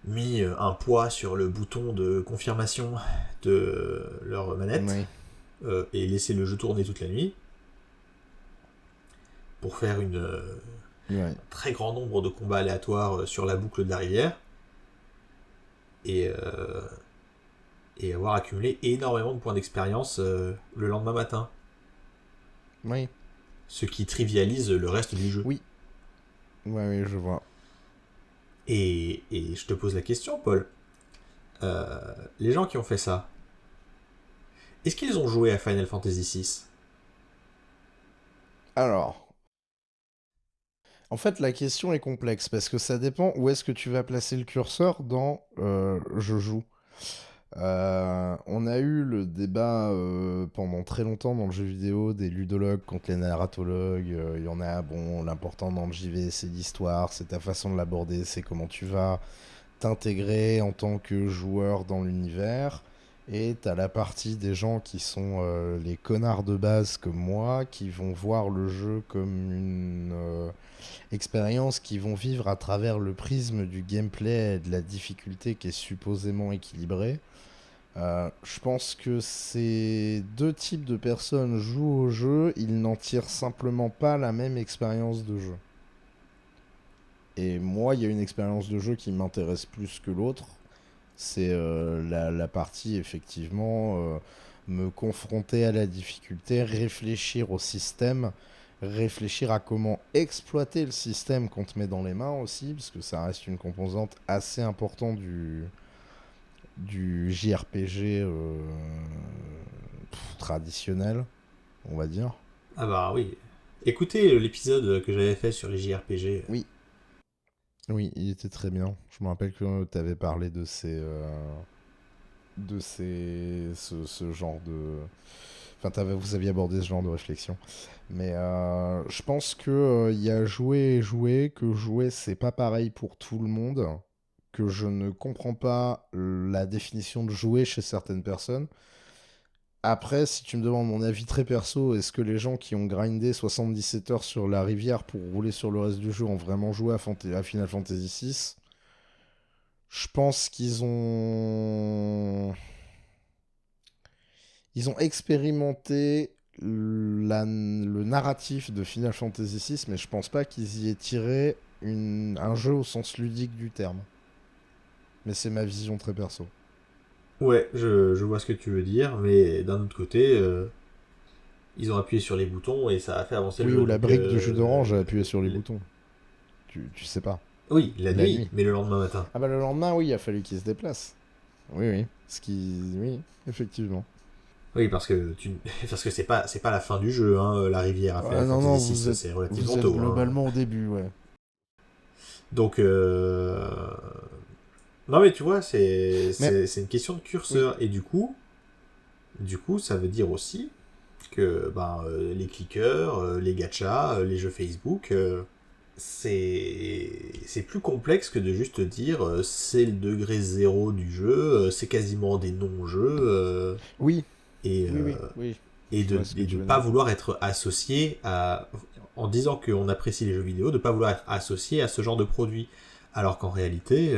Speaker 2: mis un poids sur le bouton de confirmation de leur manette,
Speaker 3: Oui.
Speaker 2: et laisser le jeu tourner toute la nuit pour faire
Speaker 3: Ouais.
Speaker 2: très grand nombre de combats aléatoires sur la boucle de la rivière et avoir accumulé énormément de points d'expérience le lendemain matin.
Speaker 3: Oui.
Speaker 2: Ce qui trivialise le reste du jeu.
Speaker 3: Oui. Ouais, je vois.
Speaker 2: Et je te pose la question, Paul. Les gens qui ont fait ça, est-ce qu'ils ont joué à Final Fantasy VI ?
Speaker 3: Alors, en fait, la question est complexe parce que ça dépend où est-ce que tu vas placer le curseur dans je joue. On a eu le débat pendant très longtemps dans le jeu vidéo des ludologues contre les narratologues. Il y en a, bon, l'important dans le JV, c'est l'histoire, c'est ta façon de l'aborder, c'est comment tu vas t'intégrer en tant que joueur dans l'univers. Et t'as la partie des gens qui sont les connards de base comme moi, qui vont voir le jeu comme une expérience qu'ils vont vivre à travers le prisme du gameplay et de la difficulté qui est supposément équilibrée. Je pense que ces deux types de personnes jouent au jeu, ils n'en tirent simplement pas la même expérience de jeu. Et moi, il y a une expérience de jeu qui m'intéresse plus que l'autre. C'est la partie, effectivement, me confronter à la difficulté, réfléchir au système, réfléchir à comment exploiter le système qu'on te met dans les mains aussi, parce que ça reste une composante assez importante du JRPG traditionnel, on va dire.
Speaker 2: Ah bah oui. Écoutez l'épisode que j'avais fait sur les JRPG.
Speaker 3: Oui. Oui, il était très bien. Je me rappelle que tu avais parlé de ce genre de... Enfin, vous aviez abordé ce genre de réflexion. Mais je pense que il y a jouer et jouer, que jouer c'est pas pareil pour tout le monde, que je ne comprends pas la définition de jouer chez certaines personnes. Après, si tu me demandes mon avis très perso, est-ce que les gens qui ont grindé 77 heures sur la rivière pour rouler sur le reste du jeu ont vraiment joué à Final Fantasy VI? Je pense qu'ils ont... Ils ont expérimenté le narratif de Final Fantasy VI, mais je pense pas qu'ils y aient tiré un jeu au sens ludique du terme. Mais c'est ma vision très perso.
Speaker 2: Ouais, je vois ce que tu veux dire, mais d'un autre côté, ils ont appuyé sur les boutons et ça a fait avancer le
Speaker 3: Oui,
Speaker 2: jeu.
Speaker 3: ou la
Speaker 2: Donc,
Speaker 3: brique de jus d'orange a appuyé sur les boutons. Tu sais pas.
Speaker 2: Oui, la
Speaker 3: La
Speaker 2: nuit,
Speaker 3: nuit.
Speaker 2: mais le lendemain matin.
Speaker 3: Ah bah le lendemain, oui, il a fallu qu'il se déplace. Oui. Oui, effectivement.
Speaker 2: Oui, parce que parce que c'est pas la fin du jeu, hein, la rivière à Final
Speaker 3: Non,
Speaker 2: Fantasy VI,
Speaker 3: vous
Speaker 2: c'est
Speaker 3: êtes,
Speaker 2: relativement
Speaker 3: vous êtes
Speaker 2: tôt. Hein.
Speaker 3: globalement au début, ouais.
Speaker 2: Donc, non mais tu vois,
Speaker 3: Mais
Speaker 2: c'est une question de curseur. Et du coup, ça veut dire aussi que les clickers, les gachas, les jeux Facebook, c'est plus complexe que de juste dire c'est le degré zéro du jeu, c'est quasiment des non-jeux,
Speaker 3: oui,
Speaker 2: et,
Speaker 3: oui.
Speaker 2: et
Speaker 3: Je
Speaker 2: de
Speaker 3: vois ce que
Speaker 2: et
Speaker 3: tu
Speaker 2: de
Speaker 3: veux
Speaker 2: pas
Speaker 3: dire.
Speaker 2: vouloir être associé à... En disant qu'on apprécie les jeux vidéo, de pas vouloir être associé à ce genre de produit. Alors qu'en réalité,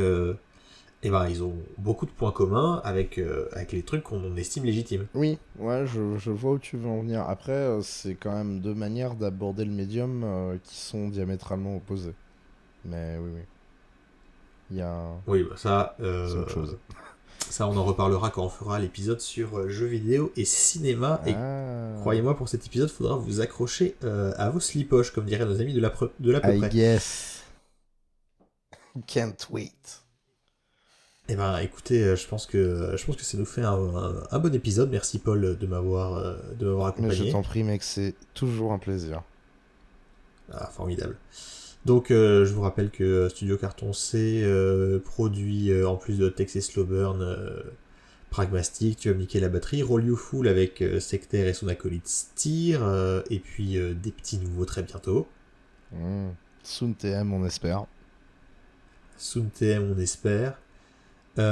Speaker 2: ils ont beaucoup de points communs avec les trucs qu'on estime légitimes.
Speaker 3: Oui, ouais, je vois où tu veux en venir. Après, c'est quand même deux manières d'aborder le médium qui sont diamétralement opposées. Mais oui. Il y a...
Speaker 2: Oui, bah ça,
Speaker 3: C'est autre chose.
Speaker 2: ça, on en reparlera quand on fera l'épisode sur jeux vidéo et cinéma. Et
Speaker 3: Ah...
Speaker 2: croyez-moi, pour cet épisode, il faudra vous accrocher à vos slipoches, comme diraient nos amis de l'à peu
Speaker 3: I
Speaker 2: près.
Speaker 3: guess. Can't wait.
Speaker 2: Eh ben, écoutez, je pense que ça nous fait un bon épisode. Merci Paul de m'avoir
Speaker 3: Mais je
Speaker 2: accompagné.
Speaker 3: t'en prie, mec, c'est toujours un plaisir.
Speaker 2: Ah, formidable. Donc, je vous rappelle que Studio Carton C produit, en plus de Tex et Slowburn, Pragmastic, Tu vas me niquer la batterie, Roll You Full avec Sectaire et son acolyte Styr, et puis des petits nouveaux très bientôt.
Speaker 3: Soon TM, on espère.
Speaker 2: Soon TM, on espère. Vous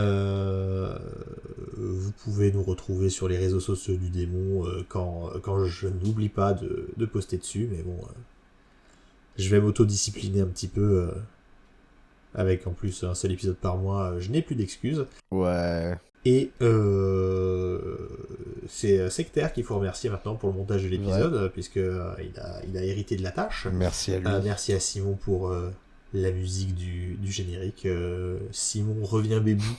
Speaker 2: pouvez nous retrouver sur les réseaux sociaux du démon quand je n'oublie pas de poster dessus, mais bon, je vais m'autodiscipliner un petit peu avec en plus un seul épisode par mois, je n'ai plus d'excuses.
Speaker 3: Ouais.
Speaker 2: Et c'est Sectaire qu'il faut remercier maintenant pour le montage de l'épisode, puisque il a hérité de la tâche.
Speaker 3: Merci à lui.
Speaker 2: Merci à Simon pour la musique du générique. Simon revient bébou.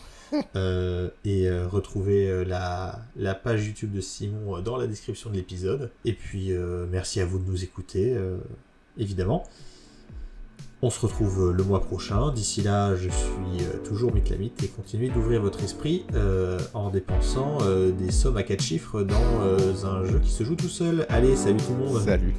Speaker 2: Et retrouvez la page YouTube de Simon dans la description de l'épisode. Et puis merci à vous de nous écouter, évidemment. On se retrouve le mois prochain. D'ici là, je suis toujours Mythlamite et continuez d'ouvrir votre esprit en dépensant des sommes à 4 chiffres dans un jeu qui se joue tout seul. Allez, salut tout le monde.
Speaker 3: Salut.